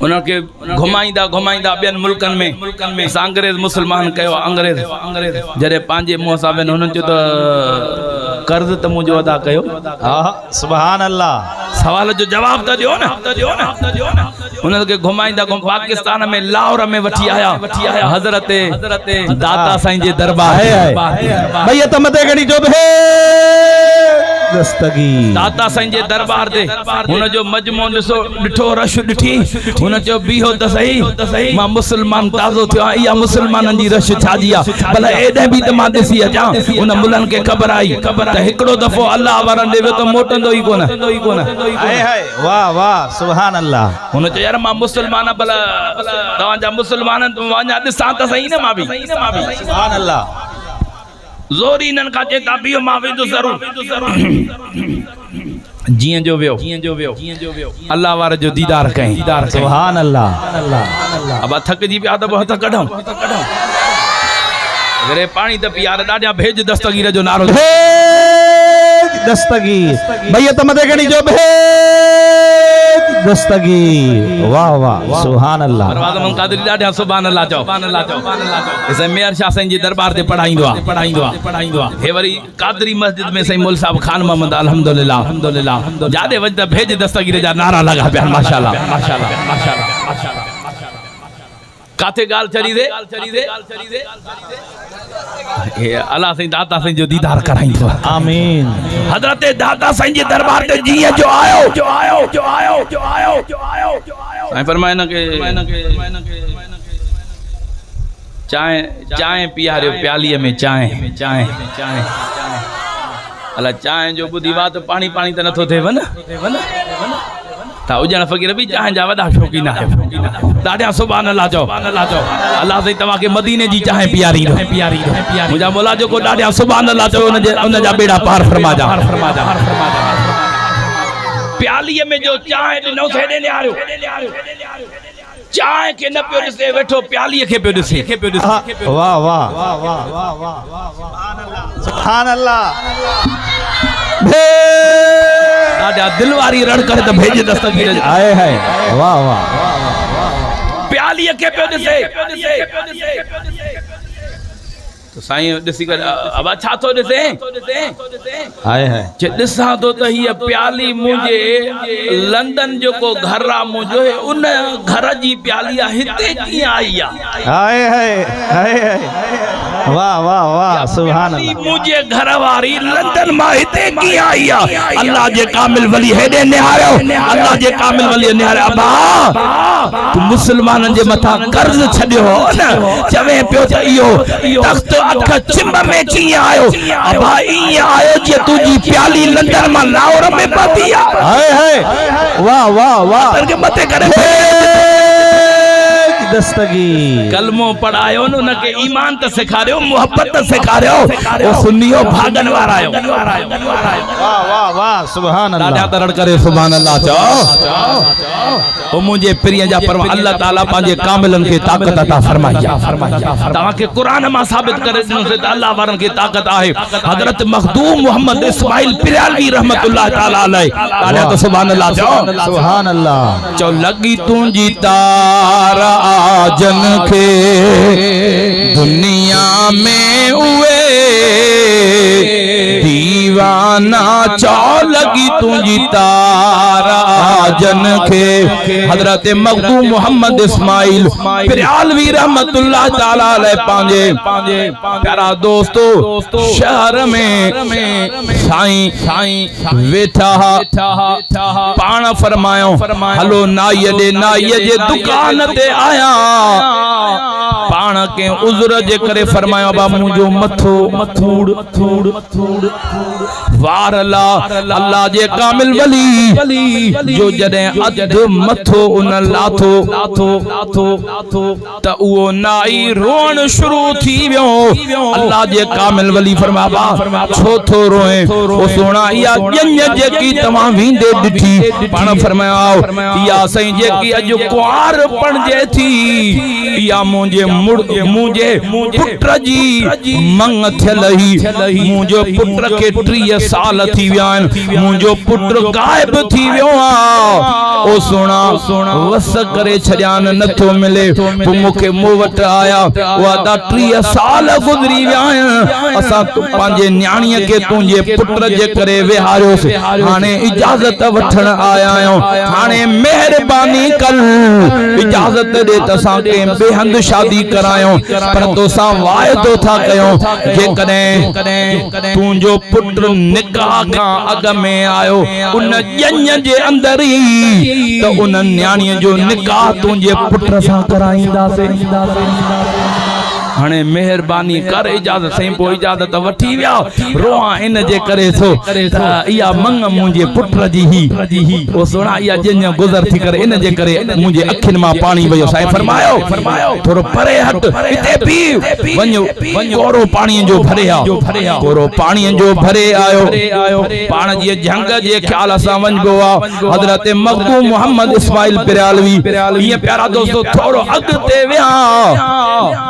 उनके घुमाइंदा बेन मुल्कन में अंग्रेज मुसलमान कयो अंग्रेज जरे पांजे मुंह सां उन जो तो कर्ज त मुझो अदा कयो सुभान अल्लाह सवाल जो जवाब त दियो न उनके घुमाइंदा पाकिस्तान में लाहौर में वठी आया हजरत दाता साईं जे दरबार भैया तो मत घड़ी चुप है दस्तगीर दाता साईं जे दरबार ते हुन जो मजमो ॾिठो रश ॾिठी हुन जो बीहो त सही मां मुसलमान ताज़ो थियो या मुसलमानन जी रश छाजी आ भला एॾे भी त मां ॾिसी अचां हुन मुल्हन के खबर आई त हिकड़ो दफ़ो अल्लाह वारन ॾे त मोटंदो ई कोन वाह वाह सुभान अल्लाह हुन चयो यार मां मुसलमान भला तव्हां जा मुसलमान वञा ॾिसां त सही न मां भी सुभान अल्लाह ज़ोरी नन का चेता बियो मां वेंदो ज़रूर जियां जो वियो अल्लाह वारे जो दीदार कहीं सुभान अल्लाह अब थक जी पिया त हथ कढूं अरे पानी त पियार ॾाढा भेज दस्तगीर जो नारो दस्तगीर भैया तो मत घड़ी चुप है दस्तगीर वाह वाह सुभान अल्लाह परवाज़ मन कादरी ॾाढा सुभान अल्लाह चओ इसे मेयर शाह साईं जी दरबार ते पढ़ाईंदो आ हे वरी कादरी मस्जिद में साईं मोल साहब खान मोहम्मद अल्हम्दुलिल्लाह जादे वज त भेज दस्तगीर जा नारा लगा पिया माशाल्लाह काथे गाल चली दे हे अल्लाह साईं दाता साईं जो दीदार कराईंदो आमीन हजरत दाता साईं जे दरबार ते जीअं जो आयो साईं फरमाए न के चाय पियारियो प्यालीअ में चाय अला चाय जो बुधी बात पानी त नथो थे वन ता उजण फकीर भी चाय जा वडा शौकीन है ॾाढा सुभान अल्लाह चओ अल्लाह साईं तव्हां के मदीने जी चाय पियारी मुंहिंजा मौला जो को ॾाढा सुभान अल्लाह चओ उन जा बेड़ा पार फरमा जा प्यालीअ में जो चाय ॾिनो थे ॾे आयो चाय के न पियो ॾिसे वेठो प्यालीअ खे पियो ॾिसे वाह वाह सुभान अल्लाह ॾाढा दिल वारी रड़ करे त भेज दस्तगीर आए है वाह वाह प्यालीअ खे पियो ॾिसे तो साईं ॾिसी करे अब छा थो ॾिसे आए है जे ॾिसां थो त हीअ प्याली मुंहिंजे लंदन जो को घर आहे मुंहिंजो उन घर जी प्याली आहे हिते कीअं आई आहे वाह वाह वाह सुभान अल्लाह मुझे घर वारी लंदन मां हिते की आई आहे अल्लाह जे कामिल वली हेडे निहारियो अल्लाह जे कामिल वली निहारियो अबा तू मुसलमानन जे मथा कर्ज छडियो हो न चवे पियो त इयो तख्त अख चिंब में की आयो अबा ई आयो जे तुजी प्याली लंदन मां लाहौर में पती आ हाय हाय वाह वाह वाह के मथे करे दस्तगी कलमो पढ़ायो न उनके ईमान त सिखारियो मोहब्बत त सिखारियो ओ सुन्नियो भागन वारा आयो वाह वाह वाह सुभान अल्लाह दादा तरण करे सुभान अल्लाह चओ ओ मुझे प्रिय जा परवा अल्लाह ताला पांजे कामिलन के ताकत अता फरमाइया तवा के कुरान मा साबित करे से अल्लाह वारन के ताकत आहे हजरत मखदूम मोहम्मद इस्माइल पिरालवी रहमतुल्लाह ताला अलैह दादा तो सुभान अल्लाह चओ सुभान अल्लाह चो लगी तुंजी तारा जन के दुनिया में उए दीवाना चौ लगी तुंजी तारा जन के हजरत मखदूम मोहम्मद इस्माइल पिरालवी रहमतुल्लाह ताला अलैह पांजे प्यारा दोस्तों शहर में साईं वेठा पाण फरमायो हलो नाई जे दुकान ते आया पाण के उज़र जे करे फरमायो बा मुझो मथो मथूड़ वार अल्लाह जे कामिल वली जो जदे अध मथो उन लाथो त उहो नाई रोण शुरू थी वियो अल्लाह जे कामिल वली फरमाया बा छो थो रोए ओ सोना या जंज जेकी तवा विंदे डिठी पाण फरमाया या सही जेकी अज कुआर पणजे थी या मुझे पुत्र जी मंग थियल ही मुझो पुत्र के 30 साल थी विया मुझो पुत्र गायब थी वियो आ ओ सोना वस करे छड़ियान नथो मिले तू मुखे मो वट आया वादा 30 साल गुजरी विया असा पांजे न्याणीअ के तुंजे पुत्र जे करे वेहारियो से हाने इजाजत वठण आया आयो हाने मेहरबानी कर इजाजत दे तसा के बेहंद शादी करायो पर तोसा वायदो था कयो जे कने तुंजो पुत्र निकाह का अग में आयो उन जंज जे अंदर ही तो उन न्याणी जो निकाह तुंजे पुत्र सा कराईंदा से हाने मेहरबानी कर इजाजत सही पो इजाजत वठी विया रोआ इन जे करे सो या मंग मुझे पुत्र जी ही ओ सोना या जन गुजर थी करे इन जे करे मुझे अखिन मा पानी वयो साईं फरमायो थोरो परे हट इते पी वञो कोरो पानी जो भरे आ कोरो पानी जो भरे आयो पान जी जंग जे ख्याल सा वञबो आ हजरत मखदूम मोहम्मद इस्माइल पिरालवी ये प्यारा दोस्तों थोरो अगते विया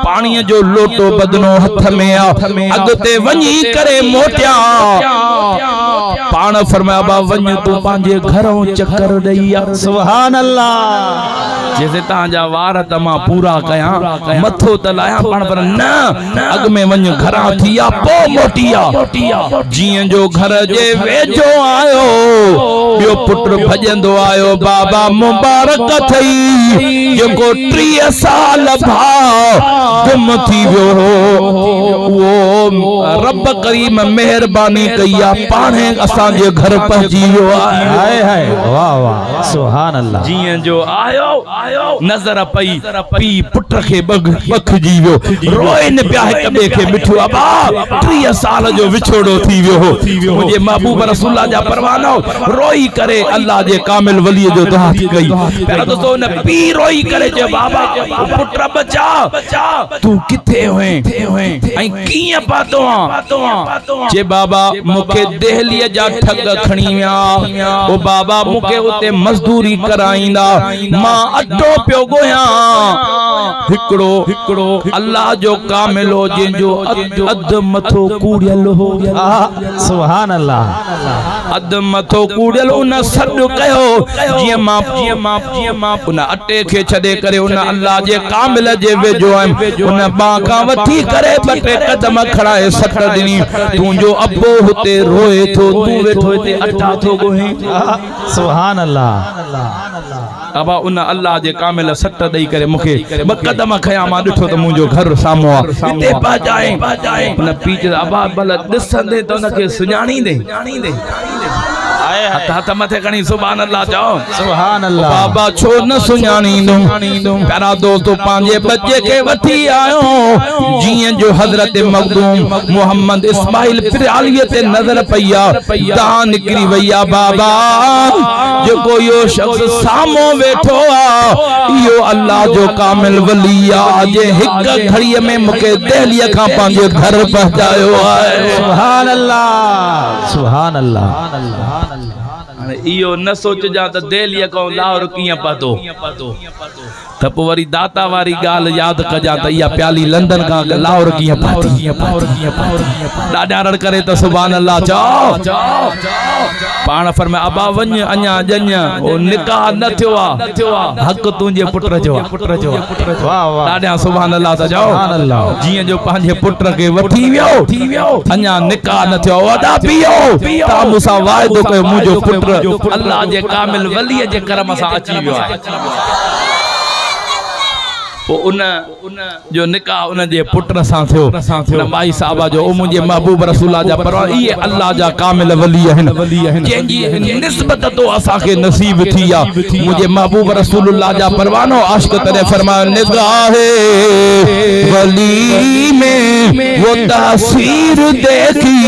पानी जो लोटो बदनो हथ में आ अगते वनी करे मोटिया पाण फरमाया बा वञ तू पांजे घरों चक्कर दैया सुभान अल्लाह जैसे तांजा वार तमा पूरा कया मथो तलाया पाण पर न अग में वञ घरा थिया पो मोटिया जिए जो घर जे वेझो आयो बियो पुत्र भजंदो आयो बाबा मुबारक थई जेको 30 साल भा गुम थी वियो वो रब करीम मेहरबानी कईया पाणे असा जे घर पहुंची वियो हाय हाय वाह वाह सुभान अल्लाह जिए जो आयो नजर पई पी पुत्र के बखजी वियो रोए न पिया हिक बे के मिठो अबा 30 साल जो विछोड़ो थी वियो मुझे महबूब रसूलुल्लाह जा परवानो रोई करे अल्लाह जे कामिल वली जो दुआ थी गई पर दोस्तों न पी रोई करे जे बाबा पुत्र बचा तू किथे होए आई किया पातो जे बाबा मुके देहली जा ठग खणी विया ओ बाबा मुके उते मजदूरी कराईंदा मां अटो पियो गोया हिकड़ो अल्लाह जो कामिल हो जिंजो अध मथो कूड़ियल हो सुभान अल्लाह अध मथो कूड़ियल उन सड कयो जिए मां उन अटे के छडे करे उन अल्लाह जे कामिल जे वेझो उन बाका वठी करे बटे कदम खड़ाए सट दिनी तुंजो अब्बो हुते रोए थो तू वेठो ते अटा थो गोहे सुभान अल्लाह अबा उन अल्लाह जे कामिल सट ॾेई करे मूंखे ॿ क़दम खयां मां ॾिठो त मुंहिंजो घर साम्हूं आहे हिते पहुचाए उन पीच अबा भला ॾिसंदे त उनखे सुञाणींदे हथ हथ मथे खणी सुभान अल्लाह चओ सुभान अल्लाह बाबा छो न सुञाणींदुमि प्यारा दोस्तो पंहिंजे बच्चे खे वठी आयो जीअं जो हज़रत मखदूम मोहम्मद इस्माइल प्यालीअ ते नज़र पई आहे दान निकिरी वई आहे बाबा जेको इहो शख़्स साम्हूं वेठो आहे इहो अल्लाह जो कामिल वली आहे जे हिक घड़ीअ में मूंखे दिल्लीअ खां पंहिंजे घर पहुचायो आहे सुभान अल्लाह सुभान अल्लाह इहो न सोचजा त दिल्लीअ खां लाहौर कीअं पतो त पोइ वरी दाता वारी ॻाल्हि यादि कजां त इहा प्याली लंदन खां लाहौर कीअं पाती ॾाढा रड़ करे त सुभान अल्लाह चओ पाण फरमाए अबा वञ अञा ॼञ ओ निकाह न थियो आहे हक़ तुंहिंजे पुट जो वाह वाह ॾाढा सुभान अल्लाह त चओ जीअं जो पंहिंजे पुट खे वठी वियो अञा निकाह न थियो वॾा पियो तव्हां मूंसां वाइदो कयो मुंहिंजो पुट अल्लाह जे कामिल वलीअ जे करम सां अची वियो आहे उन जो निकाह उन जे पुट सां थियो उन माई साहबा जो ओ मुंहिंजे महबूब रसूल जा परवान इहे अल्लाह जा कामिल वली आहिनि जंहिंजी निस्बत तो असांखे नसीब थी आहे मुंहिंजे महबूब रसूलुल्लाह जा परवानो आशिक़ तॾहिं फरमायो निगाह वली में वो तासीर देखी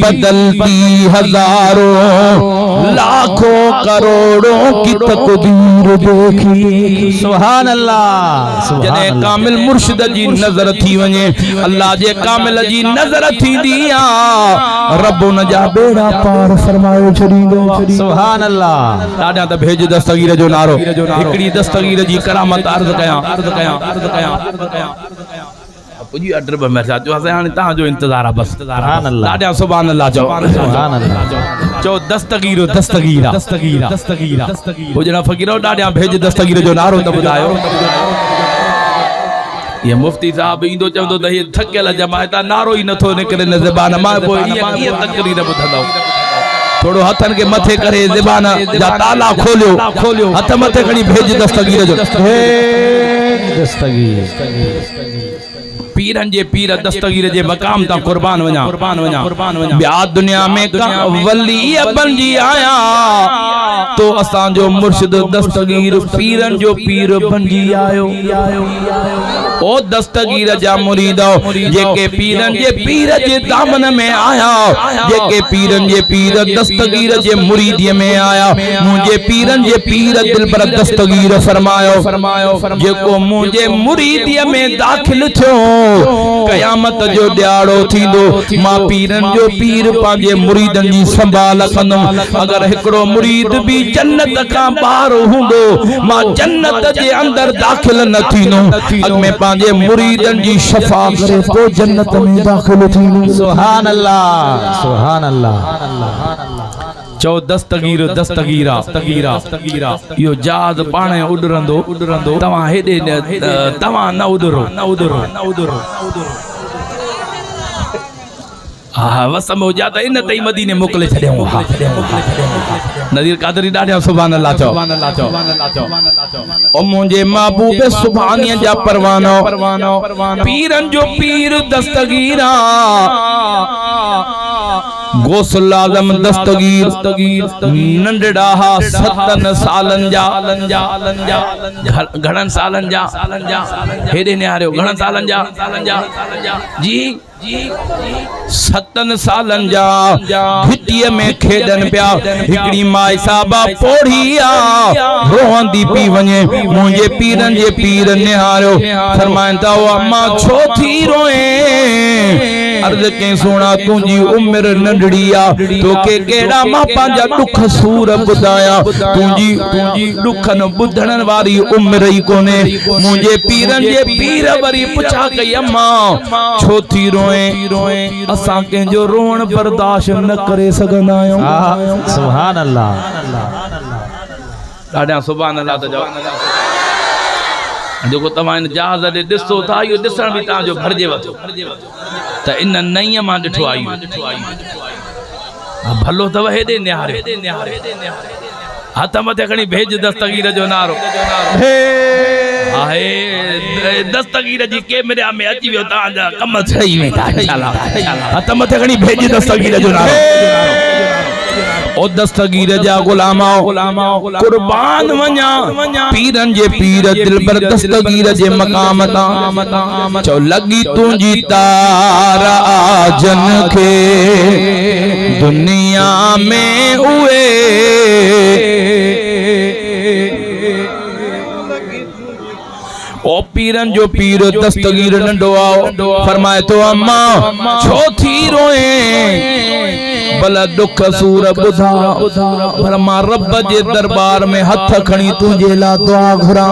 बदलती हजारों लाखों करोड़ों की तकदीर देखी सुभान अल्लाह जने कामिल मुर्शिद जी नजर थी वने अल्लाह जे कामिल जी नजर थींदी आ रब उन जा बेड़ा पार फरमायो छडींदो सुभान अल्लाह ॾाढा त भेज दस्तगीर जो नारो हिकड़ी दस्तगीर जी करामत अर्ज़ कयां पुजी अड्र ब में जो असां हाणे तहां जो इंतजार आहे बस सुभान अल्लाह ॾाढा सुभान अल्लाह चओ सुभान अल्लाह चो दस्तगीर हुजणा फ़कीरो ॾाढा भेज दस्तगीर जो नारो त ॿुधायो ये मुफ्ती साहब इंदो चवंदो त हे थकियल जमायत नारो ही नथो निकरे न ज़बान मां पोइ कीअं तकरीर ॿुधंदो थोड़ो हथन के मथे करे ज़बान जा ताला खोलियो हथ मथे खणी भेज दस्तगीर जो दस्तगीर पीरन जे पीर दस्तगीर जे मकाम ता कुर्बान वञा ॿिया दुनिया में का वली बणजी आया तो असां जो मुर्शिद दस्तगीर पीरन जो पीर बणजी आयो ओ दस्तगीर जा मुरीदो जेके पीरन जे पीर जे दामन में आया जेके पीरन जे पीर दस्तगीर जे मुरीदीअ में आया मुझे पीरन जे पीर दिल पर दस्तगीर फरमायो जेको मुझे मुरीदीअ में दाखिल थियो कयामत जो ॾियारो थींदो मां पीरन जो पीर पंहिंजे मुरीदन जी संभाल कंदुमि अगर हिकिड़ो मुरीद भी जन्नत का ॿाहिरि हूंदो मां जन्नत जे अंदर दाखिल न थींदुमि अॻ में पंहिंजे मुरीदन जी शफा करे पोइ जन्नत में दाखिल थींदुमि सुभान अल्लाह सुभान अल्लाह चो दस्तगीरा यो जहाज पाणे उडरंदो तव्हां हेॾे तव्हां न उडरो हा वसम हुजा त इन तई मदीने मोकिले छॾियऊं हा नज़ीर कादरी ॾाढा सुभान अल्लाह चओ ओ मुंहिंजे महबूब सुभानीअ जा परवानो पीरन जो पीर दस्तगीरा गौसल आज़म दस्तगीर नंढड़ा 7 सालन जा घणन सालन जा हेॾे निहारियो घणन सालन जा जी 7 सालन जा घिटीअ में खेॾन पिया हिकड़ी माई साहबा पोढ़िया रोहंदी पी वञे मुंहिंजे पीरन जे पीर निहारियो फरमाइनि था अम्मा छो थी रोए अर्ज़ कई सोना तुंहिंजी उम्र नंढड़ी आ तोखे कहिड़ा मां पंहिंजा दुख सूर ॿुधाया तुंहिंजी दुखन ॿुधण वारी उम्र ई कोन्हे मुंहिंजे पीरन जे पीर वरी पुछा कई अम्मा छो थी रोए असां कंहिंजो रोअण बर्दाश्त न करे सघंदा आहियूं सुभान अल्लाह ॾाढा सुभान अल्लाह त चओ जेको तव्हां इन जहाज़ ॾे ॾिसो था इहो ॾिसण बि तव्हांजो भरिजे वठो त इन नईअ मां ॾिठो आहियूं भलो अथव हेॾे निहारे हथ मथे खणी भेज दस्तगीर जो नारो आहे दस्तगीर जी कैमरा में अची वियो तव्हांजा कम ठही वेंदा इंशाअल्लाह हथ मथे खणी भेज दस्तगीर जो नारो ओ दस्तगीर जा गुलामा कुर्बान वञा पीरन जे पीर दिलबर दस्तगीर जे मकाम ता चो लगी तुंजी तार आजन खे दुनिया में उए ओ पीरन जो पीर दस्तगीर नंढो आओ फरमाए तो अम्मा छो थी रोए भला दुख सूर बुधा फरमा रब जे दरबार में हथ खणी तुझे ला दुआ घुरा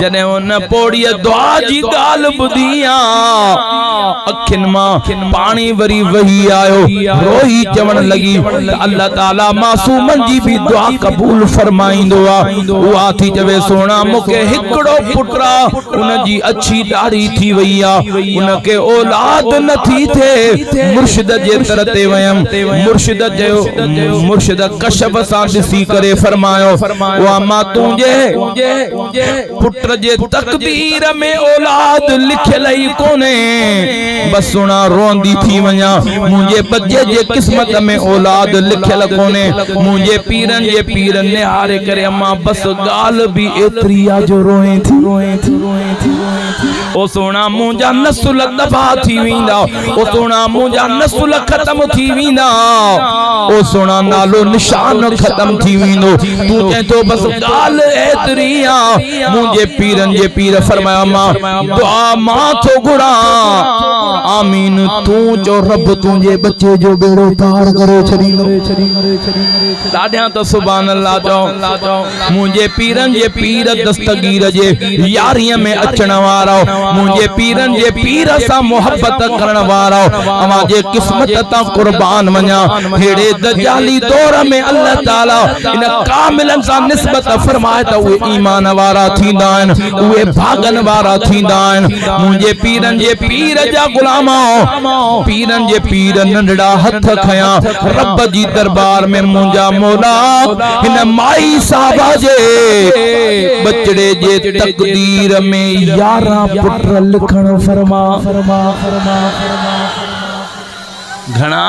जने उन पोड़ी दुआ जी गाल बुधिया अखिन मां पानी वरी वही आयो रोही चवण लगी अल्लाह ताला मासूमन जी भी दुआ कबूल फरमाइंदो आ उहा थी चवे सोना मुके हिकड़ो पुत्रा उन जी अच्छी दाढ़ी थी वई आ उनके औलाद न थी थे मुर्शिद जे तरते वयम मुर्शिद कशफ सां ॾिसी करे फरमायो वा मां तुंहिंजे पुट जे तकदीर में औलाद लिखियल ई कोन्हे बस सुना रोंदी थी वञा मुंहिंजे बच्चे जे किस्मत में औलाद लिखियल कोन्हे मुंहिंजे पीरन जे पीर निहारे करे अम्मा बस ॻाल्हि बि एतिरी आ जो रोए थी ओ सोना मुंहिंजा नसुल तबाह थी वेंदा ओ सोना मुंहिंजा नसुल ख़त्म थी वेंदा ओ सोना नालो निशान खत्म थी वेंदो तू चए तो बस ॻाल्हि एतिरी आ मुंहिंजे पीरन जे पीर फरमाया मां दुआ मां थो घुरा आमीन तू जो रब तुंहिंजे बच्चे जो बेड़ो पार करे छॾींदो ॾाढियां त सुभान अल्लाह चओ मुंहिंजे पीरन जे पीर दस्तगीर जे यारीअ में अचण वारो मुंहिंजे पीरन जे पीर सां मोहब्बत करण वारो अवां जे क़िस्मत तां कुर्बान वञा हेड़े दजाली दौर में अल्लाह ताला इन कामिलन सां निस्बत फरमाए त उहे ईमान वारा थींदा आहिनि उहे भागन वारा थींदा आहिनि मुंहिंजे पीरन जे पीर जा गुलाम पीरन जे पीर नंढड़ा हथ खया रब जी दरबार में मुंहिंजा मौला हिन माई साहबा जे बचड़े जे तकदीर में 11 पुट लिखण फरमा घणा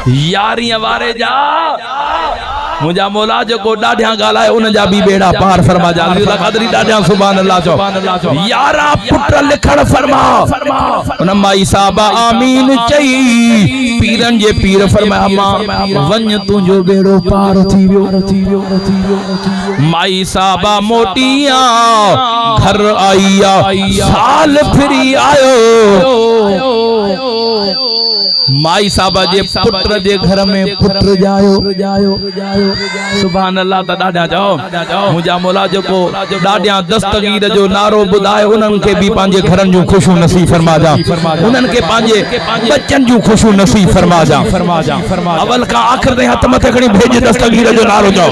11 वारे जा मुंहिंजा मौला जेको ॾाढियां ॻाल्हाए उन जा बि बेड़ा पार फरमा जा क़दरी ॾाढियां सुभान अल्लाह चओ 11 पुट लिखण फरमा उन माई साहबा आमीन चई पीरन जे पीर फरमाया मां वञ तुंहिंजो बेड़ो पार थी वियो माई साहबा मोटिया घर आई साल फिरी आयो माई साहबा जे पुत्र जे घर में पुत्र जायो सुभान अल्लाह त ॾाढा चओ मुंहिंजा मौला जेको ॾाढियां दस्तगीर जो नारो ॿुधाए उन्हनि खे बि पंहिंजे घरनि जूं ख़ुशियूं नसीब फरमा जा उन्हनि खे पंहिंजे बच्चन जूं ख़ुशियूं नसीब फरमा जा अवल खां आख़िर ताईं हथ मथे खणी भेज दस्तगीर जो नारो चओ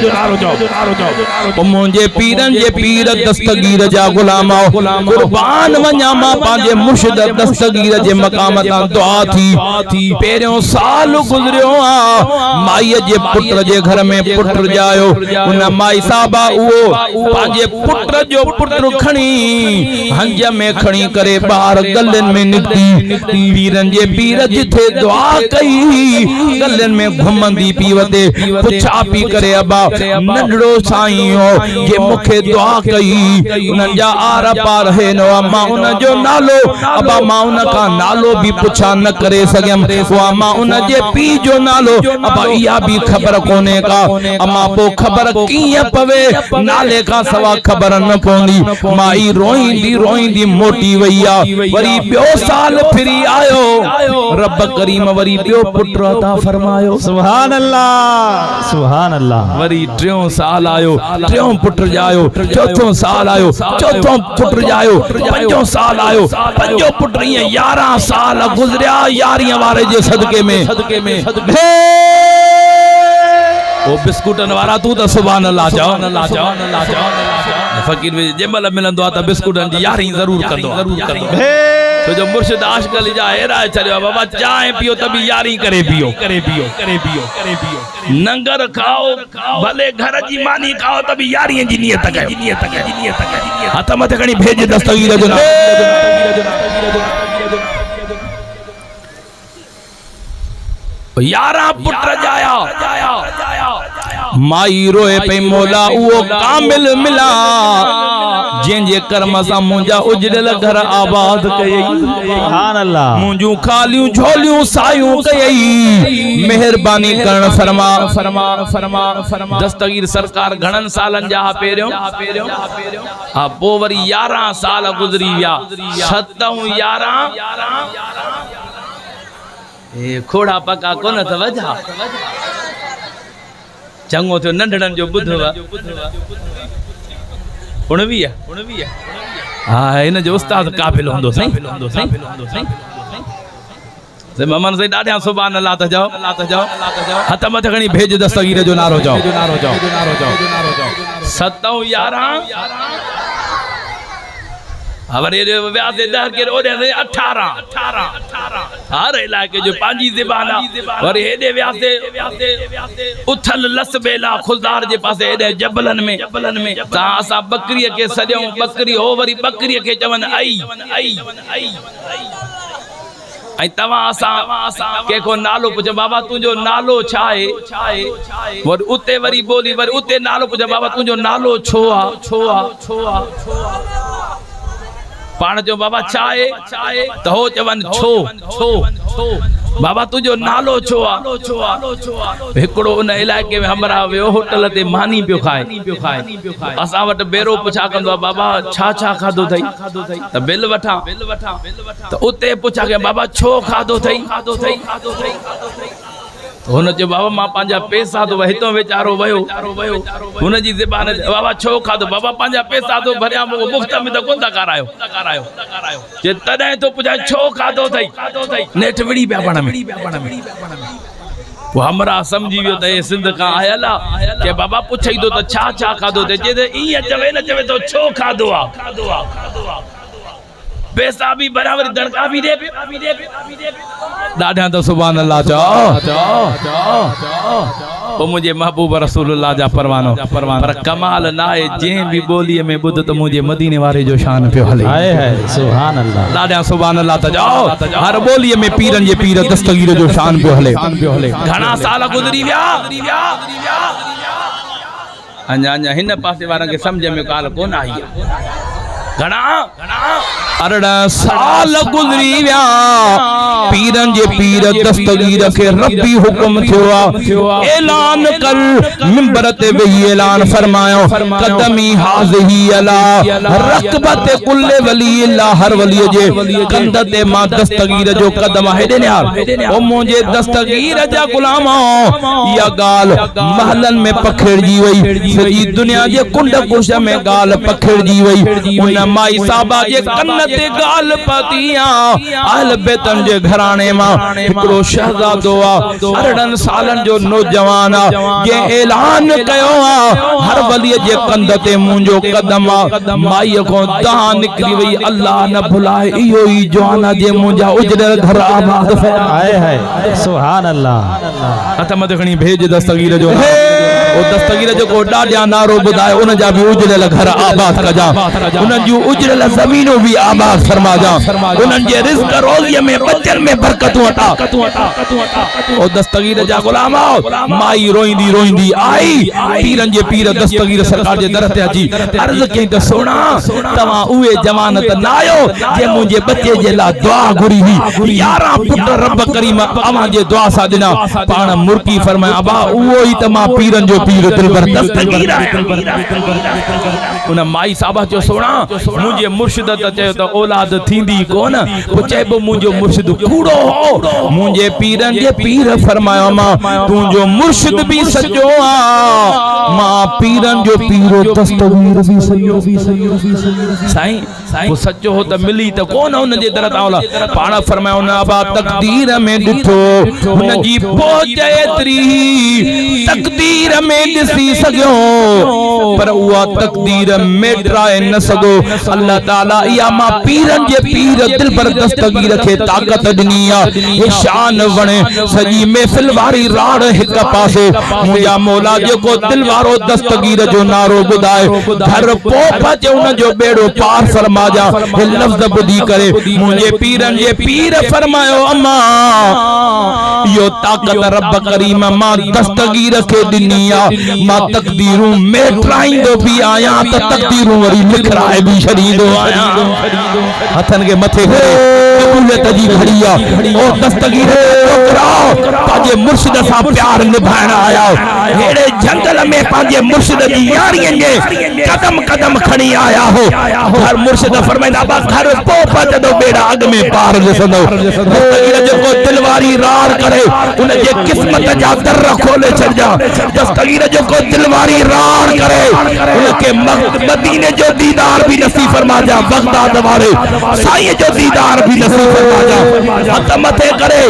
मुंहिंजे पीरन जे पीर दस्तगीर जा गुलाम कुर्बान वञा मां पंहिंजे मुर्शिद दस्तगीर जे मक़ाम तां दुआ थी पहिरियों साल गुज़रियो आ माई जे पुत्र जे घर में पुत्र जायो उन माई साहबा उहो पंहिंजे पुत्र जो पुत्र खणी हंज में खणी करे ॿार गलन में निकती पीरन जे पीर जिथे दुआ कई गलन में घुमंदी पी वते पुछा पी करे अबा नंढड़ो साईं हो जे मूंखे दुआ कई उन्हनि जा आर पार है न मां उन जो नालो अबा मां उन खां नालो भी पुछा न करे सघियमि अमा उन जे पी जो नालो अबा इहा भी खबर कोने का अमा पो खबर कीअं पवे नाले का सवा खबर न पवंदी माई रोईंदी मोटी वई आ वरी ॿियो साल फिरी आयो रब करीम वरी ॿियो पुत्र अता फरमायो सुभान अल्लाह वरी टियों साल आयो टियों पुत्र जायो चौथों साल आयो चौथों पुत्र जायो पंजों साल आयो पंजो पुत्र 11 साल गुजरिया 11 वारे जे सदके में ओ बिस्कुटन वारा तू तो सुभान अल्लाह चओ फकीर जेमल मिलंदो आ त बिस्कुटन जी यारी जरूर कंदो तो जो मुर्शिद आशिक अली जा हेरा चलियो बाबा चाय पियो तभी यारी करे पियो करे पियो करे पियो करे पियो नंगर खाओ भले घर जी मानी खाओ तभी यारी जी नियत कयो हथ मथे खणी भेज दस्तगीर जो यारा पुत्र जाया माई रोए पे मौला वो कामिल मिला जंहिंजे कर्म सां मुंहिंजा उजड़ियल घर आबाद कयई सुभान अल्लाह मुंहिंजूं खालियूं झोलियूं सायूं कयई मेहरबानी करण फरमा फरमा फरमा फरमा दस्तगीर सरकार घणनि सालनि जा पहिरियों हा पोइ वरी 11 साल गुज़री विया 7 11 खोड़ा पका कोन त वजा चङो थियो नंढड़नि जो ॿुधव उणवी हा हिन जो उस्ताद काबिल हूंदो साईं ममन साईं ॾाढा सुभान अल्लाह त चओ हथ मथे खणी भेज दस्तगीर जो नारो चओ 7 11 हमारे व्यास 10 के ओडे 18 हर इलाके जो पांजी ज़बान और हेडे व्यास उथल लस बेला खुलदार जे पासे हेडे जबलन में ता असा बकरी के सजो बकरी हो वरी बकरी के चवन आई आई तवा असा के को नालो पुछ बाबा तुजो नालो छाए वर उते वरी बोली वर उते नालो पुछ बाबा तुजो नालो छो पाण जो बाबा चाहे तो हो चवन छो बाबा तुझो नालो छो हिकड़ो उन इलाके में हमरा वियो होटल ते मानी पियो खाए असा वट बेरो पुछा कंदो बाबा छा खादो थई त बिल वठा त उते पुछा के बाबा छो खादो थई हुन जो बाबा मां पांजा पैसा तो हितो वेचारो वयो हुन जी ज़बान बाबा छो खादो बाबा पांजा पैसा तो भरिया मुफ्त में तो कोन करायो जे तडे तो पुछा छो खादो थई नेठ विड़ी पिया पण में वो हमरा समझी वियो त सिंध का आयला के बाबा पुछई तो छा खादो थे जे ई चवे न चवे तो छो खादो आ पैसा भी बराबर दड़का भी दे ॾाढा तो सुभान अल्लाह चओ मुझे महबूब रसूलुल्लाह जा परवानो पर कमाल ना है जे भी बोली में बुध तो मुझे मदीने वाले जो शान पे हले हाय हाय सुभान अल्लाह ॾाढा सुभान अल्लाह त जाओ हर बोली में पीरन जे पीर दस्तगीर जो शान पे हले घणा साल गुजरी विया अञा हिन पासे वारन के समझ में काल कोन आई घणा 18 साल गुजरी विया पीरन जे पीर दस्तगीर के रब्बी हुक्म थियो ऐलान कर मिंबर ते वेही ऐलान फरमायो कदमी हाज़िही अला रकबत कुल वली अल्लाह हर वली जे कंध ते मां दस्तगीर जो कदम हेडे निहार ओ मुझे दस्तगीर जा गुलाम या गाल महलन में पखड़जी वई सजी दुनिया जे कुंड कुश में गाल पखड़जी वई उन माई साहबा जे कन्न ते गाल पतिया अहल बेतन जे घराने मां हिकड़ो शहजादो आ 18 सालन जो नौजवान आ जे ऐलान कयो आ हर वली जे कंध ते मुंजो कदम आ माई को दहा निकरी वई अल्लाह न भुलाए इयो ही जवाना जे मुंजा उजड़ल घर आबाद हाय हाय सुभान अल्लाह हथ मथे खणी भेज दस्तगीर जो ओ दस्तगीर जो को डाडिया नारो बुधाए उन जा भी उजड़ल घर आबाद कजा उन जो उजड़ल जमीनो भी आबाद फरमा जा उन जे रिज़्क रोज़ी में बचन में बरकत अता ओ दस्तगीर जा गुलाम माई रोईंदी आई पीरन जे पीर दस्तगीर सरकार जे दर ते अची अर्ज कई त सोना तवा उए जमानत ना आयो जे मुझे बच्चे जे ला दुआ घुरी हुई 11 पुट रब करीम अमा जे दुआ सा दिना पाण मुर्की फरमाया अबा उहो ही त मां पीरन जो पीर दिलबर दस्तगीर उन माई साहबा जो सोना मुझे मुर्शिद त चयो त औलाद थींदी कोन चइबो मुंहिंजो मुर्शिद कूड़ो हो मुंहिंजे पीरन जे पीर फरमायो मां तुंहिंजो मुर्शिद भी सचो आ मां पीरन जो पीरो दस्तगीर भी सचो साईं वो सचो हो त मिली त कोन उन जे दर तावला पाण फरमायो न अबा तकदीर में ॾिठो हुन जी पहुच एतरी तकदीर में ॾिसी सघियो पर उहा तकदीर में ड्राए न सघो अल्लाह ताला या मां पीरन जे पीर दिल पर दस्तगीर खे ताकत ॾिनी आहे हे शान वणे सॼी महफ़िल वारी राड़ हिक पासे मुंहिंजा मौला जेको दिल वारो दस्तगीर जो नारो ॿुधाए घर पोप जे उन जो बेड़ो पार फरमाजा हे लफ़्ज़ ॿुधी करे मुंहिंजे पीरन जे पीर फरमायो अम्मा यो ताकत रब करीम मां दस्तगीर खे ॾिनी आहे मां तकदीरूं मेटाईंदो बि आहियां त तकदीरूं वरी लिखराए बि छॾींदो आहियां हथनि खे मथे करे कबूलियत जी घड़ी आहे ओ दस्तगीर पंहिंजे मुर्शिद सां प्यार निभाइण आया अहिड़े जंगल में पंहिंजे मुर्शिद जी यारीअ जे कदम कदम खणी आया हो हर मुर्शिद फरमाईंदा बा घर पोप जॾो बेड़ा अॻ में पार ॾिसंदो दस्तगीर जेको दिल वारी रार करे उन जे क़िस्मत जा दर खोले छॾिजा दस्तगीर जेको दिल वारी रार करे उनखे मदीने जो दीदार भी नसीब फरमाजा बगदाद वारे साईं जो दीदार भी नसीब फरमाजा हथ मथे करे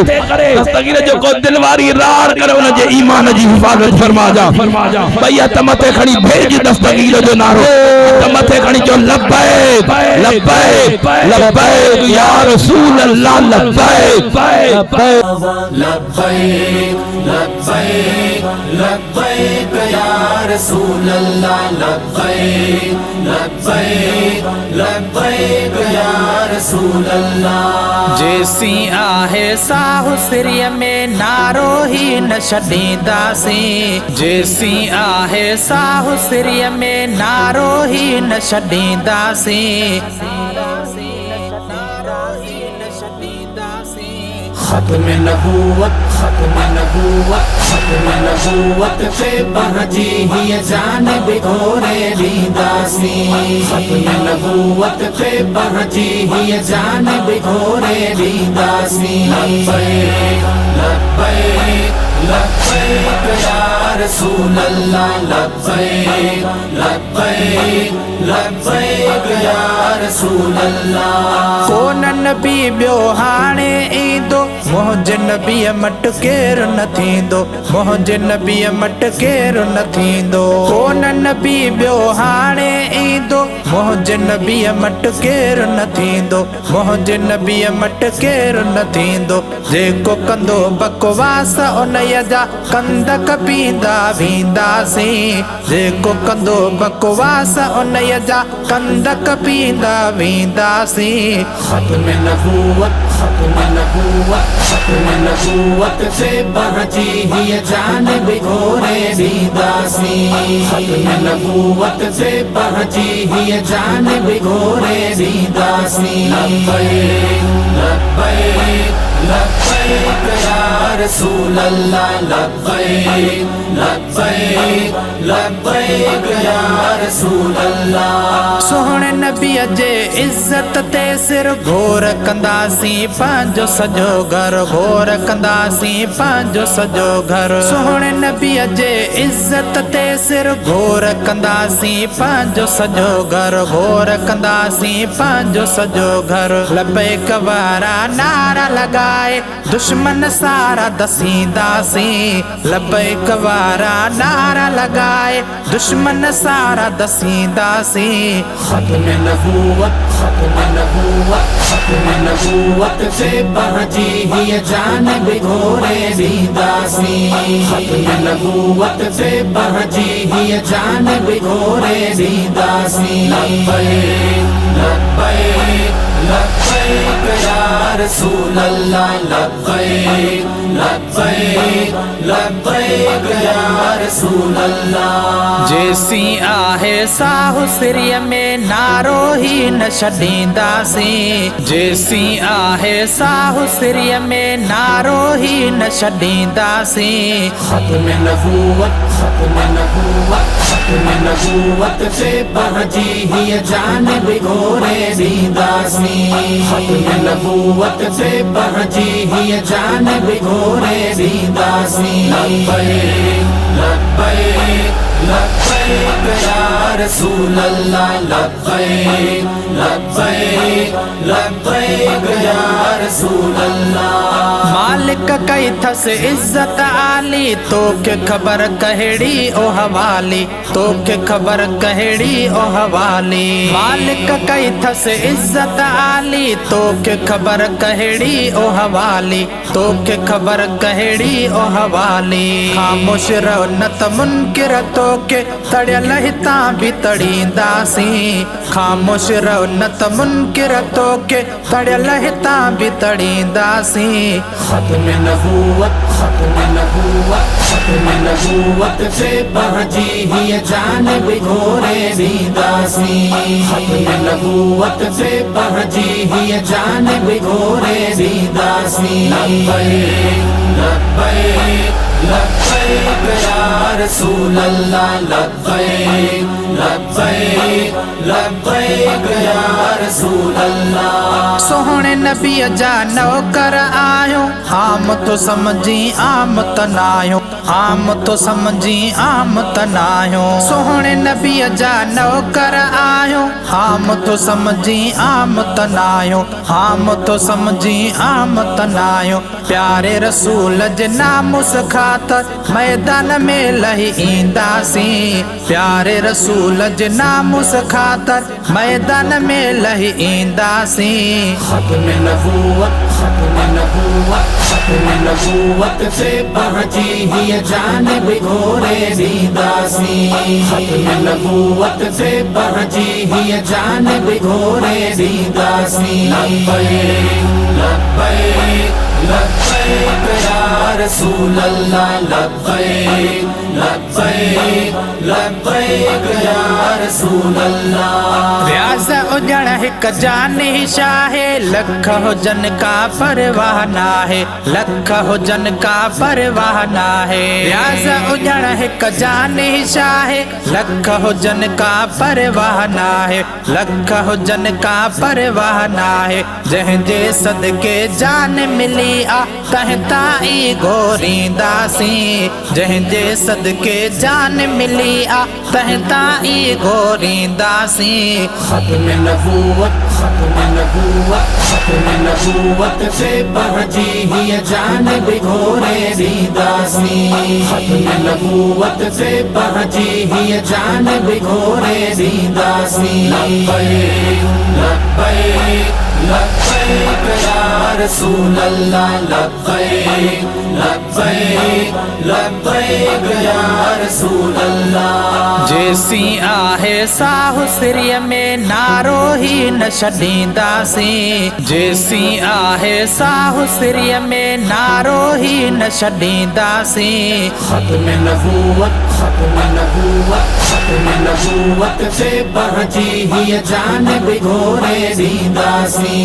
दस्तगीर जेको दिल वारी रार करे उन जे ईमान जी हिफाज़त फरमाजा भई हथ मथे खणी भेज दस्तगीर जो नारो हथ मथे खणी जो लब्बैक लब्बैक लब्बैक या रसूल अल्लाह लब्बैक लब्बैक लब्बैक लब्बैक या रसूल अल्लाह लब्बैक लब्बैक लब्बैक या रसूल अल्लाह जैसी आहे साहु सिरिय में नारो ही न छॾींदासीं जैसी आहे साहु सिरिय में नारो ही न छॾींदासीं ख़त्म नबूवत ख़त्म नबूवत ख़त्म नबूवत पे पहुंची ही जान बिखोरे लींदासीं ख़त्म नबूवत पे पहुंची ही जान बिखोरे लींदासीं लब्बैक लब्बैक लब्बैक या रसूल अल्लाह लब्बैक लब्बैक लब्बैक या रसूल अल्लाह कोन नबी ॿियो हाणे ईंदो मुंहिंजे नबीअ मट केरु न थींदो मुंहिंजे नबीअ मट केरु न थींदो कोन नबी ॿियो हाणे ईंदो मुंहिंजे नबीअ मट केरु न थींदो मुंहिंजे नबीअ मट केरु न थींदो जेको कंदो बकवास उनय जा कंद कपींदा वेंदासीं जेको कंदो बकवास उनय जा कंद कपींदा वेंदासीं ख़त्म नबूवत ख़त्म नबूवत ख़त्म नबूवत से पहुंची ही जान बिखोरे लींदासीं ख़त्म नबूवत से पहुंची ही जान बिखोरे लींदासीं लब्बैक लब्बैक लब्बैक या रसूल अल्लाह लब्बैक लब्बैक लब्बैक या रसूल अल्लाह सोहणे नबीअ जे इज़त ते सिर घोर कंदासीं पंहिंजो सॼो घर घोर कंदासीं पंहिंजो सॼो घर सोहणे नबीअ जे इज़त ते सिर घोर कंदासीं पंहिंजो सॼो घर घोर कंदासीं पंहिंजो सॼो घर लब्बैक वारा नारा लॻाए दुश्मन सारा दसींदासीं लब्बैक वारा नारा लॻाए दुश्मन सारा दसींदासीं ख़त्म नबूवत ख़त्म नबूवत ख़त्म नबूवत से पहुंची ही जान बिखोरे लींदासीं ख़त्म नबूवत से पहुंची ही जान बिखोरे लींदासीं लब्बैक लब्बैक लब्बैक या रसूल अल्लाह लब्बैक लब्बैक लब्बैक या रसूल अल्लाह जैसी आहे साहु सिरिय में नारो ही न छॾींदासीं जैसी आहे साहु सिरिय में नारो ही न छॾींदासीं ख़त्म नबूवत ख़त्म नबूवत ख़त्म नबूवत से पहुंची ही जान बिखोरे लींदासीं ख़त्म नबूवत से पहुंची ही जान बिखोरे लींदासीं लब्बैक लब्बैक लब्बैक या रसूल अल्लाह लब्बैक लब्बैक लब्बैक या रसूल अल्लाह मालिक कई थस इज्जत आली तो के खबर कहेड़ी ओ हवाली तो के खबर कहेड़ी ओ हवाली मालिक कई थस इज्जत आली तो के खबर कहेड़ी ओ हवाली तो के खबर कहेड़ी ओ हवाली खामोश रहो न त मुनकिर तो के तड़ियल हितां भी तड़ींदासी खामोश रहो न त मुनकिर तो के तड़ियल हितां भी तड़ींदासी खत्म नबूवत खत्म नबूवत खत्म नबूवत से बहजी ही जानिब घोरे दीदासी खत्म नबूवत से बहजी ही जानिब घोरे दीदासी लब्बैक लब्बैक लब्बैक या रसूल अल्लाह लब्बैक लब्बैक लब्बैक या रसूल अल्लाह सोहणे नबी जा नौकर आयो आम तो समझी आम तनायो आम तो समझी आम तनायो सोहणे नबी जा नौकर आयो आम तो समझी आम तनायो आम तो समझी आम तनायो प्यारे रसूल जे नामुस खातर मैदान में लही ईंदासी प्यारे रसूल जे नामुस खातर मैदान में लही ईंदासी खत्म नबूवत खत्म नबूवत खत्म नबूवत से बहजी ही जानिब घोरे दीदासी खत्म नबूवत से बहजी ही जानिब घोरे दीदासी लब्बैक लब्बैक लब्बैक या रसूल अल्लाह लब्बैक लब्बैक लब्बैक या रसूल अल्लाह व्यास उजड़ हिक जानी शाहे लख हो जन का परवाह ना है लख हो जन का परवाह ना है व्यास उजड़ हिक जानी शाहे लख हो जन का परवाह ना है लख हो जन का परवाह ना है जंहिंजे सदके जान मिली आ तहता ई घोरींदासी जंहिंजे सदके जान मिली आ तहता ई घोरींदासी खत्म नबूवत खत्म नबूवत खत्म नबूवत से बहजी ही जानिब घोरे दीदासी खत्म नबूवत से बहजी ही जानिब घोरे दीदासी लब्बैक लब्बैक लब्बैक या रसूल अल्लाह लब्बैक लब्बैक लब्बैक या रसूल अल्लाह जैसी आहे साहु सिरिय में नारो ही न छॾींदासी जैसी आहे साहु सिरिय में नारो ही न छॾींदासी खत्म नबूवत खत्म नबूवत खत्म नबूवत से बहजी ही जानिब घोरे दीदासी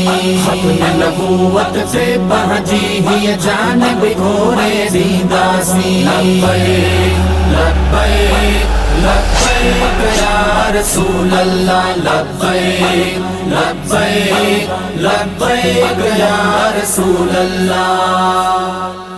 खत्म नबूवत से बहजी ही जानिब घोरे दीदासी लब्बैक लब्बैक लब्बैक या रसूल अल्लाह लब्बैक लब्बैक लब्बैक या रसूल अल्लाह